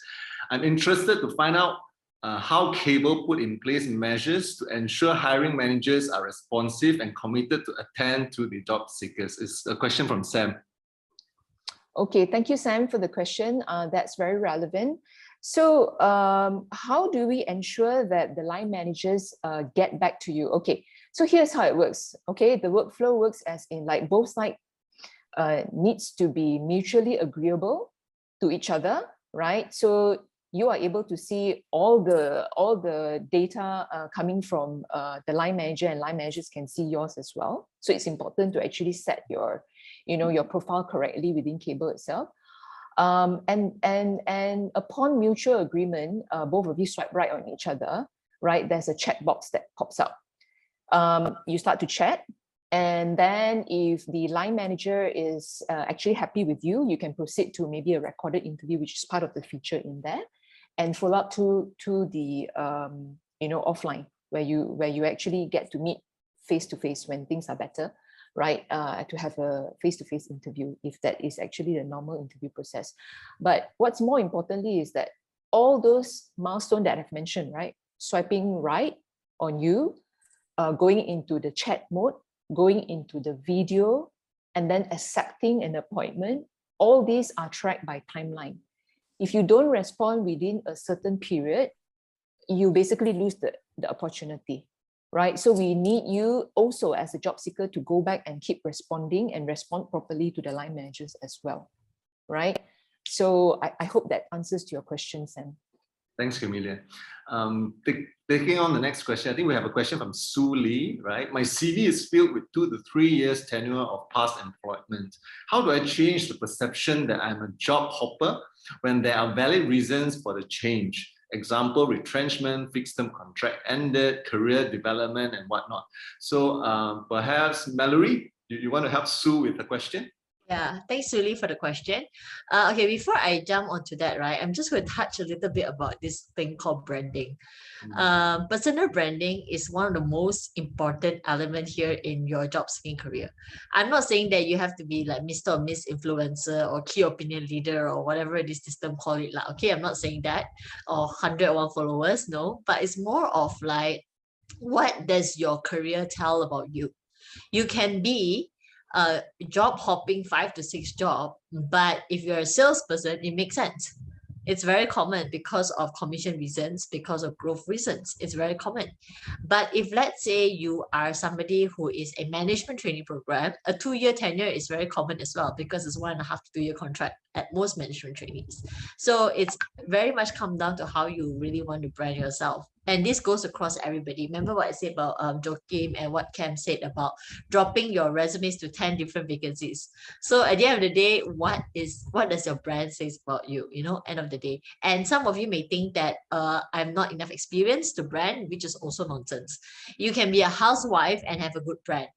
I'm interested to find out how Kabel put in place measures to ensure hiring managers are responsive and committed to attend to the job seekers. It's a question from Sam. Okay, thank you, Sam, for the question. That's very relevant. So how do we ensure that the line managers get back to you? Okay, so here's how it works. Okay, the workflow works as in like both sides needs to be mutually agreeable to each other, right? So you are able to see all the data coming from the line manager, and line managers can see yours as well. So it's important to actually set your, your profile correctly within Kabel itself. And upon mutual agreement, both of you swipe right on each other, right? There's a checkbox that pops up. You start to chat, and then if the line manager is actually happy with you, you can proceed to maybe a recorded interview, which is part of the feature in there, and follow up to the offline, where you actually get to meet face to face when things are better, right? To have a face-to-face interview, if that is actually the normal interview process. But what's more importantly is that all those milestones that I've mentioned, right? Swiping right on you, going into the chat mode, going into the video, and then accepting an appointment, all these are tracked by timeline. If you don't respond within a certain period, you basically lose the opportunity, right? So we need you also as a job seeker to go back and keep responding and respond properly to the line managers as well, right? So I hope that answers to your question, Sam. Thanks, Camelia. Taking on the next question, I think we have a question from Sue Lee, right? My CV is filled with 2 to 3 years tenure of past employment. How do I change the perception that I'm a job hopper when there are valid reasons for the change? Example, retrenchment, fixed term contract ended, career development, and whatnot. So perhaps Mallory, you want to help Sue with the question? Yeah, thanks, Suli, for the question. Okay, before I jump onto that, right, I'm just going to touch a little bit about this thing called branding. Personal branding is one of the most important elements here in your job seeking career. I'm not saying that you have to be like Mr. or Miss Influencer or key opinion leader or whatever this system call it. Like, okay, I'm not saying that, or 101 followers, no, but it's more of like, what does your career tell about you? You can be job hopping 5 to 6 jobs, but if you're a salesperson, it makes sense. It's very common because of commission reasons, because of growth reasons. It's very common. But if let's say you are somebody who is a management training program, a 2-year tenure is very common as well, because it's 1.5 to 2 year contract at most management trainees. So it's very much come down to how you really want to brand yourself. And this goes across everybody. Remember what I said about Joachim and what Cam said about dropping your resumes to 10 different vacancies. So at the end of the day, what does your brand say about you, end of the day? And some of you may think that I'm not enough experience to brand, which is also nonsense. You can be a housewife and have a good brand.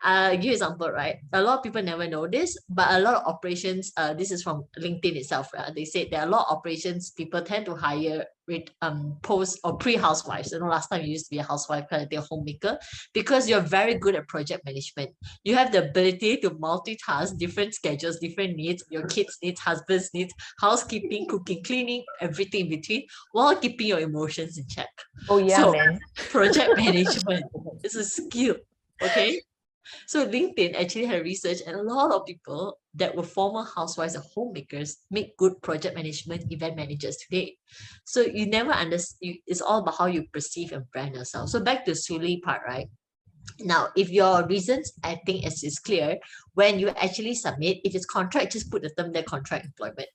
Give you an example, right? A lot of people never know this, but a lot of operations, this is from LinkedIn itself, they said there are a lot of operations people tend to hire post or pre-housewives. Last time you used to be a housewife, kind of a homemaker, because you're very good at project management. You have the ability to multitask different schedules, different needs, your kids' needs, husband's needs, housekeeping, cooking, cleaning, everything in between, while keeping your emotions in check. Oh yeah, So, man. project management is a skill, okay? So LinkedIn actually had research, and a lot of people that were former housewives and homemakers make good project management event managers today. So you never understand. It's all about how you perceive and brand yourself. So back to Suli part, right? Now, if your reasons, I think is clear, when you actually submit, if it's contract, just put the term there, contract employment.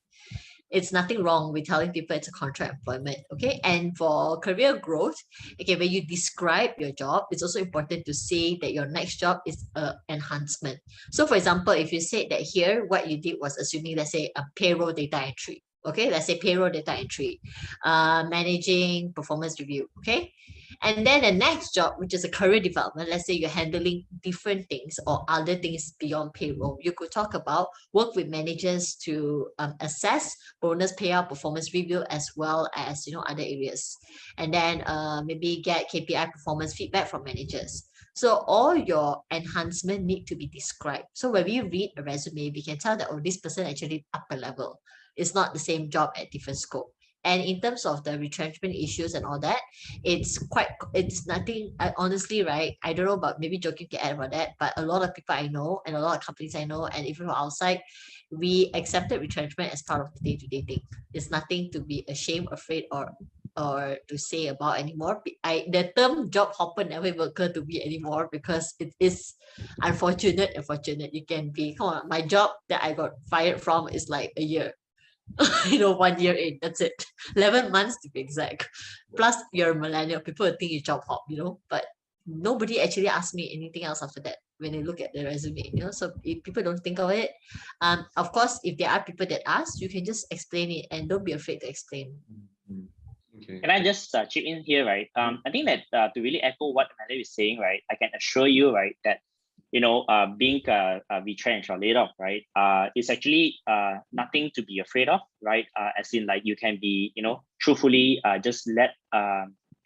It's nothing wrong with telling people it's a contract employment, okay? And for career growth, okay, when you describe your job, it's also important to say that your next job is an enhancement. So for example, if you said that here, what you did was assuming, let's say, a payroll data entry, okay? Let's say payroll data entry, managing performance review, okay? And then the next job, which is a career development, let's say you're handling different things or other things beyond payroll. You could talk about work with managers to assess bonus payout, performance review, as well as other areas. And then maybe get KPI performance feedback from managers. So all your enhancement need to be described. So when we read a resume, we can tell that, oh, this person actually up a level. It's not the same job at different scope. And in terms of the retrenchment issues and all that, it's nothing, honestly, right? I don't know about, maybe Joachim can add about that, but a lot of people I know and a lot of companies I know, and even from outside, we accepted retrenchment as part of the day-to-day thing. It's nothing to be ashamed, afraid, or to say about anymore. The term job hopper never even occurred to me anymore, because it is unfortunate. You can be, come on, my job that I got fired from is like a year. 1 year in, that's it. 11 months to be exact. Plus you're a millennial, people will think you job hop, but nobody actually asked me anything else after that when they look at the resume, so if people don't think of it, of course, if there are people that ask, you can just explain it and don't be afraid to explain. Okay. Can I just chip in here, right? I think that to really echo what Mallory is saying, right, I can assure you, right, that being retrenched or laid off, right, is actually nothing to be afraid of, right? As in, like, you can be, truthfully just let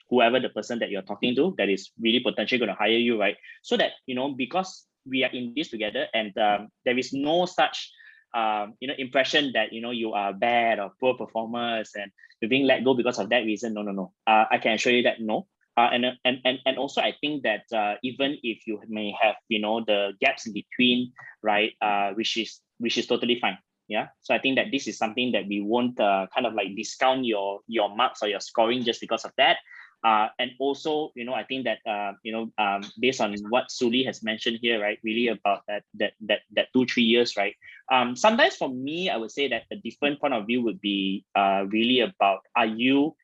whoever the person that you're talking to that is really potentially going to hire you, right? So that, because we are in this together, and there is no such impression that you are bad or poor performers and you're being let go because of that reason. No. I can assure you that no. And also, I think that even if you may have the gaps in between, right, which is totally fine. Yeah. So I think that this is something that we won't kind of like discount your marks or your scoring just because of that. And also, I think that based on what Suli has mentioned here, right, really about that 2-3 years, right. Sometimes for me, I would say that a different point of view would be really about, are you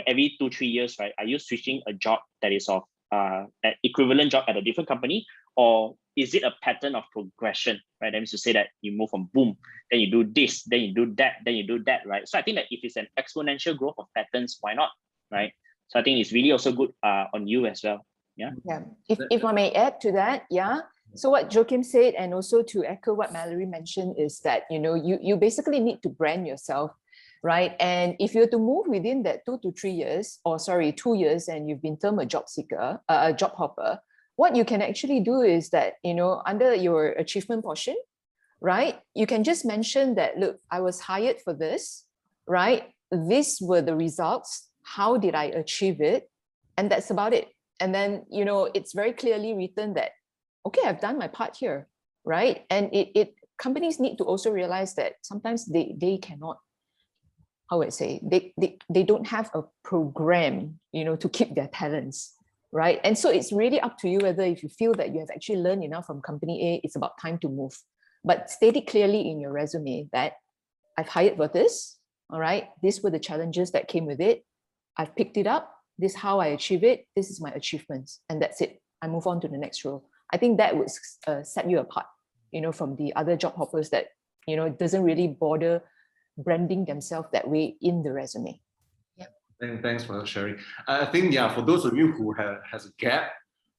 every 2-3 years, right, are you switching a job that is of an equivalent job at a different company, or is it a pattern of progression, right? That means to say that you move from boom, then you do this, then you do that, then you do that, right? So I think that if it's an exponential growth of patterns, why not, right? So I think it's really also good on you as well. Yeah. Yeah. If I may add to that, yeah. So what Joachim said, and also to echo what Mallory mentioned, is that you basically need to brand yourself, right? And if you're to move within that 2 to 3 years, or sorry, 2 years, and you've been termed a job seeker, a job hopper, what you can actually do is that, under your achievement portion, right, you can just mention that, look, I was hired for this, right? These were the results. How did I achieve it? And that's about it. And then, it's very clearly written that, okay, I've done my part here, right? And companies need to also realize that sometimes they cannot, how would I say, they don't have a program, to keep their talents, right? And so it's really up to you whether, if you feel that you have actually learned enough from company A, it's about time to move. But state it clearly in your resume that I've hired for this, all right? These were the challenges that came with it. I've picked it up. This is how I achieve it. This is my achievements. And that's it. I move on to the next role. I think that would set you apart, from the other job hoppers that, doesn't really bother branding themselves that way in the resume. Thanks for sharing. I think, for those of you who has a gap,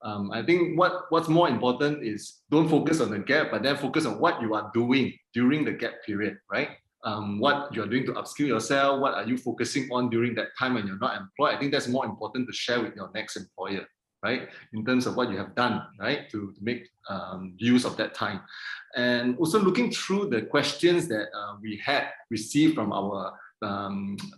I think what's more important is don't focus on the gap, but then focus on what you are doing during the gap period, right? what you're doing to upskill yourself, what are you focusing on during that time when you're not employed. I think that's more important to share with your next employer, right? In terms of what you have done, right? To make use of that time. And also looking through the questions that we had received from our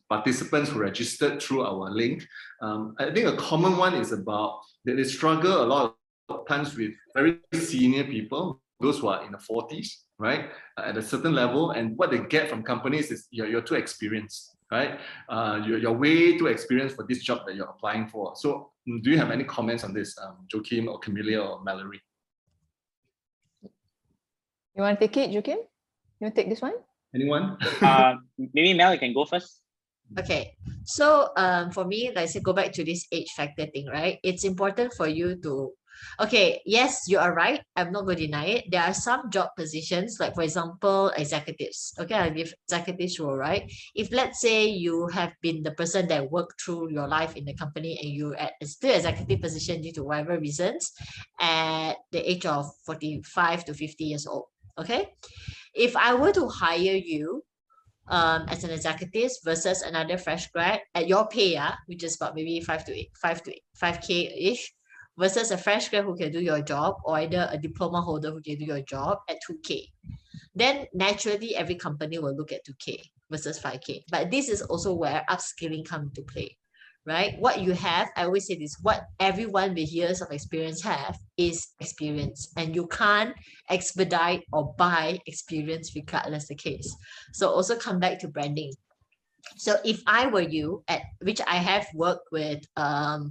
participants who registered through our link. I think a common one is about that they struggle a lot of times with very senior people, those who are in the 40s, right, at a certain level, and what they get from companies is you're too experienced, right? You're way too experienced for this job that you're applying for. So do you have any comments on this, Joachim or Camilla or Mallory? You want to take it, Joachim? You want to take this one? Anyone? Maybe Mel, you can go first. Okay, so for me, like I said, go back to this age factor thing, right? It's important for you to, okay, yes, you are right. I'm not going to deny it. There are some job positions, like for example, executives. Okay, I'll give executives role, right? If let's say you have been the person that worked through your life in the company and you at still executive position due to whatever reasons at the age of 45 to 50 years old. Okay, if I were to hire you as an executive versus another fresh grad at your pay, which is about maybe 5K ish, versus a fresh grad who can do your job, or either a diploma holder who can do your job at 2K, then naturally every company will look at 2K versus 5K. But this is also where upskilling comes into play, right? What you have, I always say this, what everyone with years of experience have is experience, and you can't expedite or buy experience regardless the case. So also come back to branding. So if I were you, at which I have worked with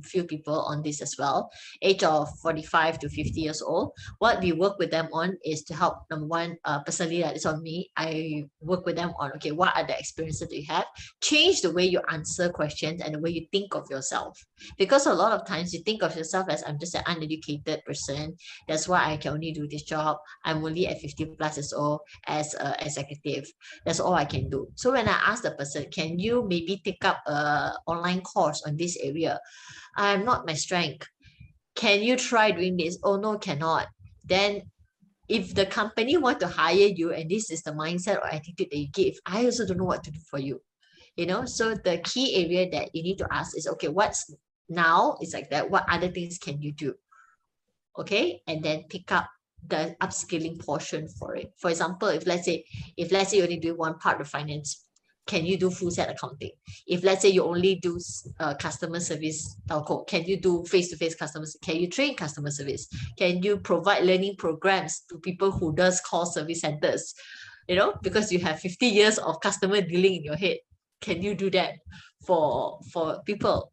few people on this as well, age of 45 to 50 years old, what we work with them on is to help, number one, personally, that is on me, I work with them on, okay, what are the experiences that you have? Change the way you answer questions and the way you think of yourself. Because a lot of times you think of yourself as, I'm just an uneducated person, that's why I can only do this job, I'm only at 50 plus years old as an executive, that's all I can do. So when I ask the person, can you maybe take up an online course on this area? I'm not my strength. Can you try doing this? Oh no, cannot. Then if the company want to hire you and this is the mindset or attitude that you give, I also don't know what to do for you. You know, so the key area that you need to ask is, okay, what's now is like that, what other things can you do? Okay, and then pick up the upskilling portion for it. For example, if let's say you only do one part of finance, can you do full set accounting? If let's say you only do customer service telco, can you do face-to-face customers? Can you train customer service? Can you provide learning programs to people who does call service centers? You know, because you have 50 years of customer dealing in your head. Can you do that for people?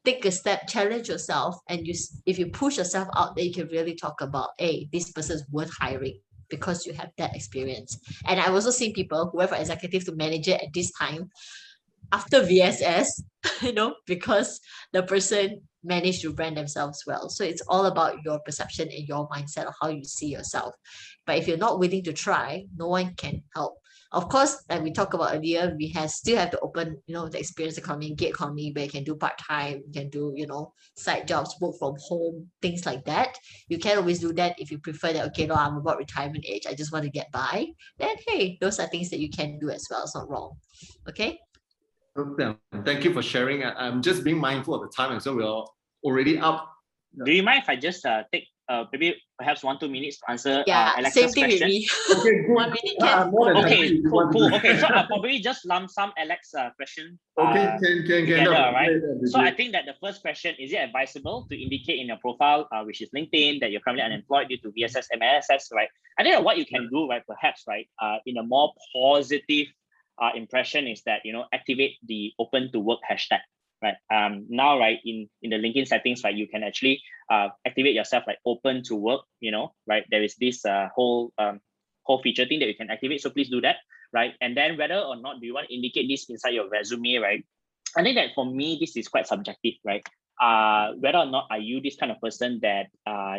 Take a step, challenge yourself, and if you push yourself out, then you can really talk about, hey, this person's worth hiring because you have that experience. And I've also seen people who went from executive to manager at this time after VSS, you know, because the person managed to brand themselves well. So it's all about your perception and your mindset of how you see yourself. But if you're not willing to try, no one can help. Of course, like we talked about earlier, we still have to open, you know, the experience economy, gig economy, where you can do part-time, you can do, you know, side jobs, work from home, things like that. You can always do that if you prefer that, okay, no, I'm about retirement age, I just want to get by. Then, hey, those are things that you can do as well. It's not wrong. Okay? Thank you for sharing. I'm just being mindful of the time, and so we're already up. Do you mind if I just take maybe perhaps 1-2 minutes to answer Alex's same thing question? with me. Okay, good. 1 minute can. Okay, cool. Okay, so I'll probably just lump sum Alex's question. Okay, can. Together, No, right? So I great. think that the first question, is it advisable to indicate in your profile, which is LinkedIn, that you're currently unemployed due to VSS and MSS, right? I think that what you can do, right, perhaps, right, in a more positive impression is that, you know, activate the open to work hashtag. Right. Now, right, in the LinkedIn settings, right, you can actually activate yourself like open to work, you know, right? There is this whole feature thing that you can activate. So please do that, right? And then whether or not do you want to indicate this inside your resume, right? I think that for me, this is quite subjective, right? Whether or not are you this kind of person that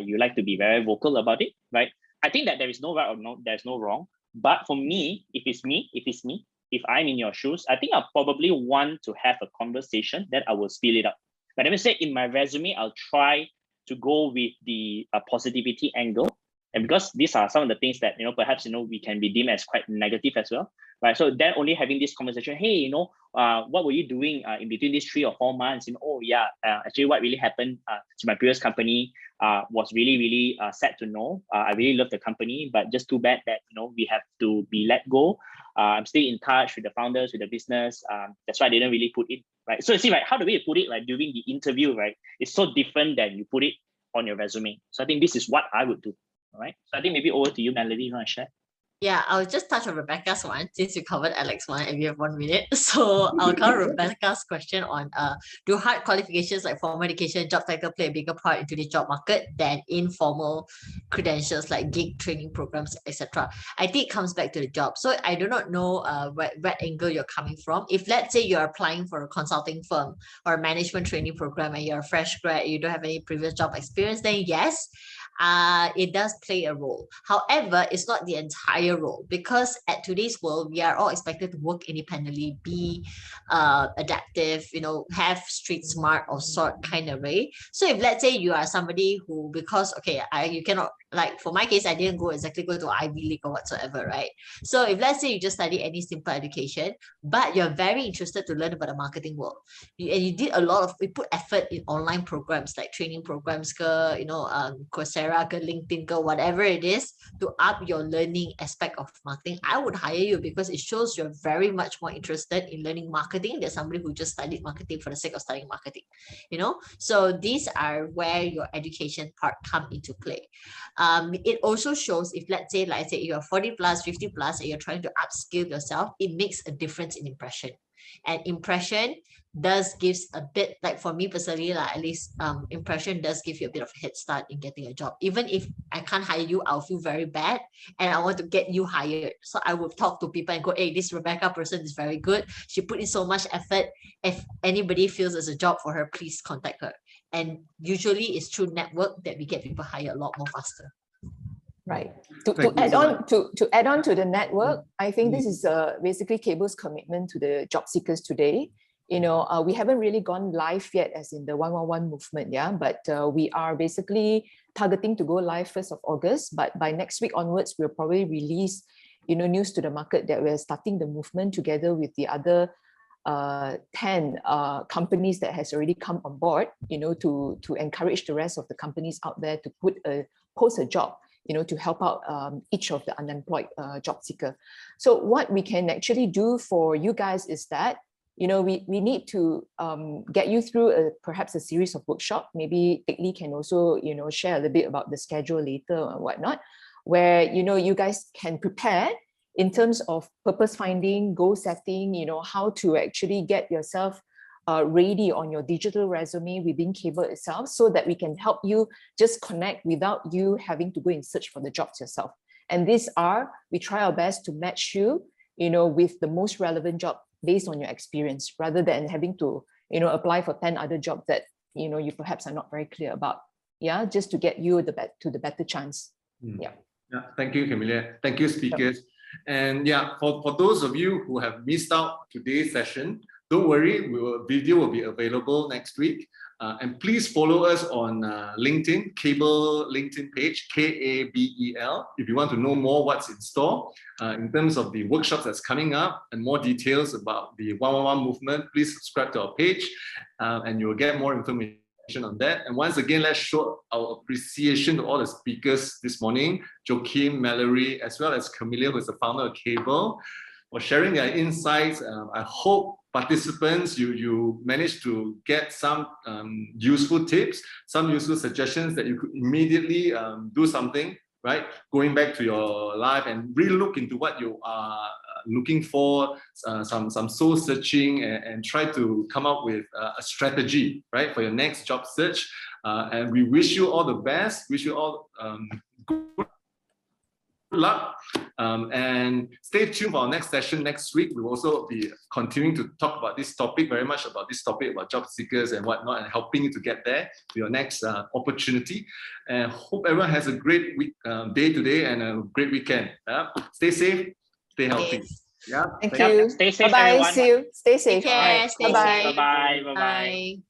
you like to be very vocal about it, right? I think that there is no right or there's no wrong. But for me, if I'm in your shoes, I think I'll probably want to have a conversation that I will spill it up. But let me say in my resume, I'll try to go with the positivity angle. And because these are some of the things that, you know, perhaps, you know, we can be deemed as quite negative as well. right? So then only having this conversation, hey, what were you doing in between these 3 or 4 months? Oh yeah, actually what really happened to my previous company was really, really sad to know. I really love the company, but just too bad that, we have to be let go. I'm still in touch with the founders, with the business. That's why I didn't really put it, right? So you see, right, how do we put it like during the interview, right? It's so different than you put it on your resume. So I think this is what I would do. All right. So I think maybe over to you, Melody, you want to share? Yeah, I'll just touch on Rebecca's one since you covered Alex's one and we have 1 minute. So I'll cover Rebecca's question on do hard qualifications like formal education, job title play a bigger part into the job market than informal credentials like gig training programs, etc. I think it comes back to the job. So I do not know what angle you're coming from. If let's say you're applying for a consulting firm or a management training program and you're a fresh grad, you don't have any previous job experience, then yes, it does play a role. However, it's not the entire role, because at today's world, we are all expected to work independently, be adaptive, have street smart or sort kind of way. So if let's say you are somebody who, because you cannot, like for my case, I didn't go to Ivy League or whatsoever, right? So if let's say you just study any simple education, but you're very interested to learn about the marketing world, and you did you put effort in online programs like training programs, Coursera, LinkedIn, whatever it is, to up your learning aspect of marketing, I would hire you, because it shows you're very much more interested in learning marketing than somebody who just studied marketing for the sake of studying marketing. So these are where your education part come into play. It also shows if let's say you're 40 plus, 50 plus, and you're trying to upskill yourself, it makes a difference in impression. And impression does gives a bit, like for me personally, at least impression does give you a bit of a head start in getting a job. Even if I can't hire you, I'll feel very bad and I want to get you hired. So I will talk to people and go, hey, this Rebecca person is very good. She put in so much effort. If anybody feels there's a job for her, please contact her. And usually it's through network that we get people hired a lot more faster. Right. To add on to the network, I think this is basically Kabel's commitment to the job seekers today. We haven't really gone live yet as in the 111 movement, but we are basically targeting to go live 1st of August. But by next week onwards, we'll probably release, news to the market that we're starting the movement together with the other 10 companies that has already come on board, to encourage the rest of the companies out there to post a job, to help out each of the unemployed job seeker. So what we can actually do for you guys is that, we need to get you through perhaps a series of workshops. Maybe Teck Lee can also, share a little bit about the schedule later or whatnot, where, you guys can prepare in terms of purpose finding, goal setting, how to actually get yourself ready on your digital resume within Kabel itself, so that we can help you just connect without you having to go and search for the jobs yourself. And we try our best to match you, with the most relevant job based on your experience, rather than having to, apply for 10 other jobs that, you perhaps are not very clear about. Yeah, just to get you to the better chance. Yeah. Thank you, Camilla. Thank you, speakers. Yep. And for those of you who have missed out today's session, don't worry, video will be available next week. And please follow us on LinkedIn, Kabel LinkedIn page, Kabel. If you want to know more what's in store in terms of the workshops that's coming up and more details about the 111 movement, please subscribe to our page and you'll get more information on that. And once again, let's show our appreciation to all the speakers this morning, Joachim, Mallory, as well as Camilla, who is the founder of Kabel, for sharing their insights. I hope participants, you managed to get some useful tips, some useful suggestions that you could immediately do something, right? Going back to your life and really look into what you are looking for, some soul searching, and try to come up with a strategy, right, for your next job search. And we wish you all the best, wish you all good luck, and stay tuned for our next session next week. We will also be continuing to talk about this topic, very much about this topic about job seekers and whatnot, and helping you to get there to your next opportunity. And hope everyone has a great week, day today, and a great weekend. Stay safe, stay healthy. Thank you. Stay safe, bye-bye. everyone. See you. Stay safe. Take care. Stay Bye-bye. safe. Bye-bye. Bye.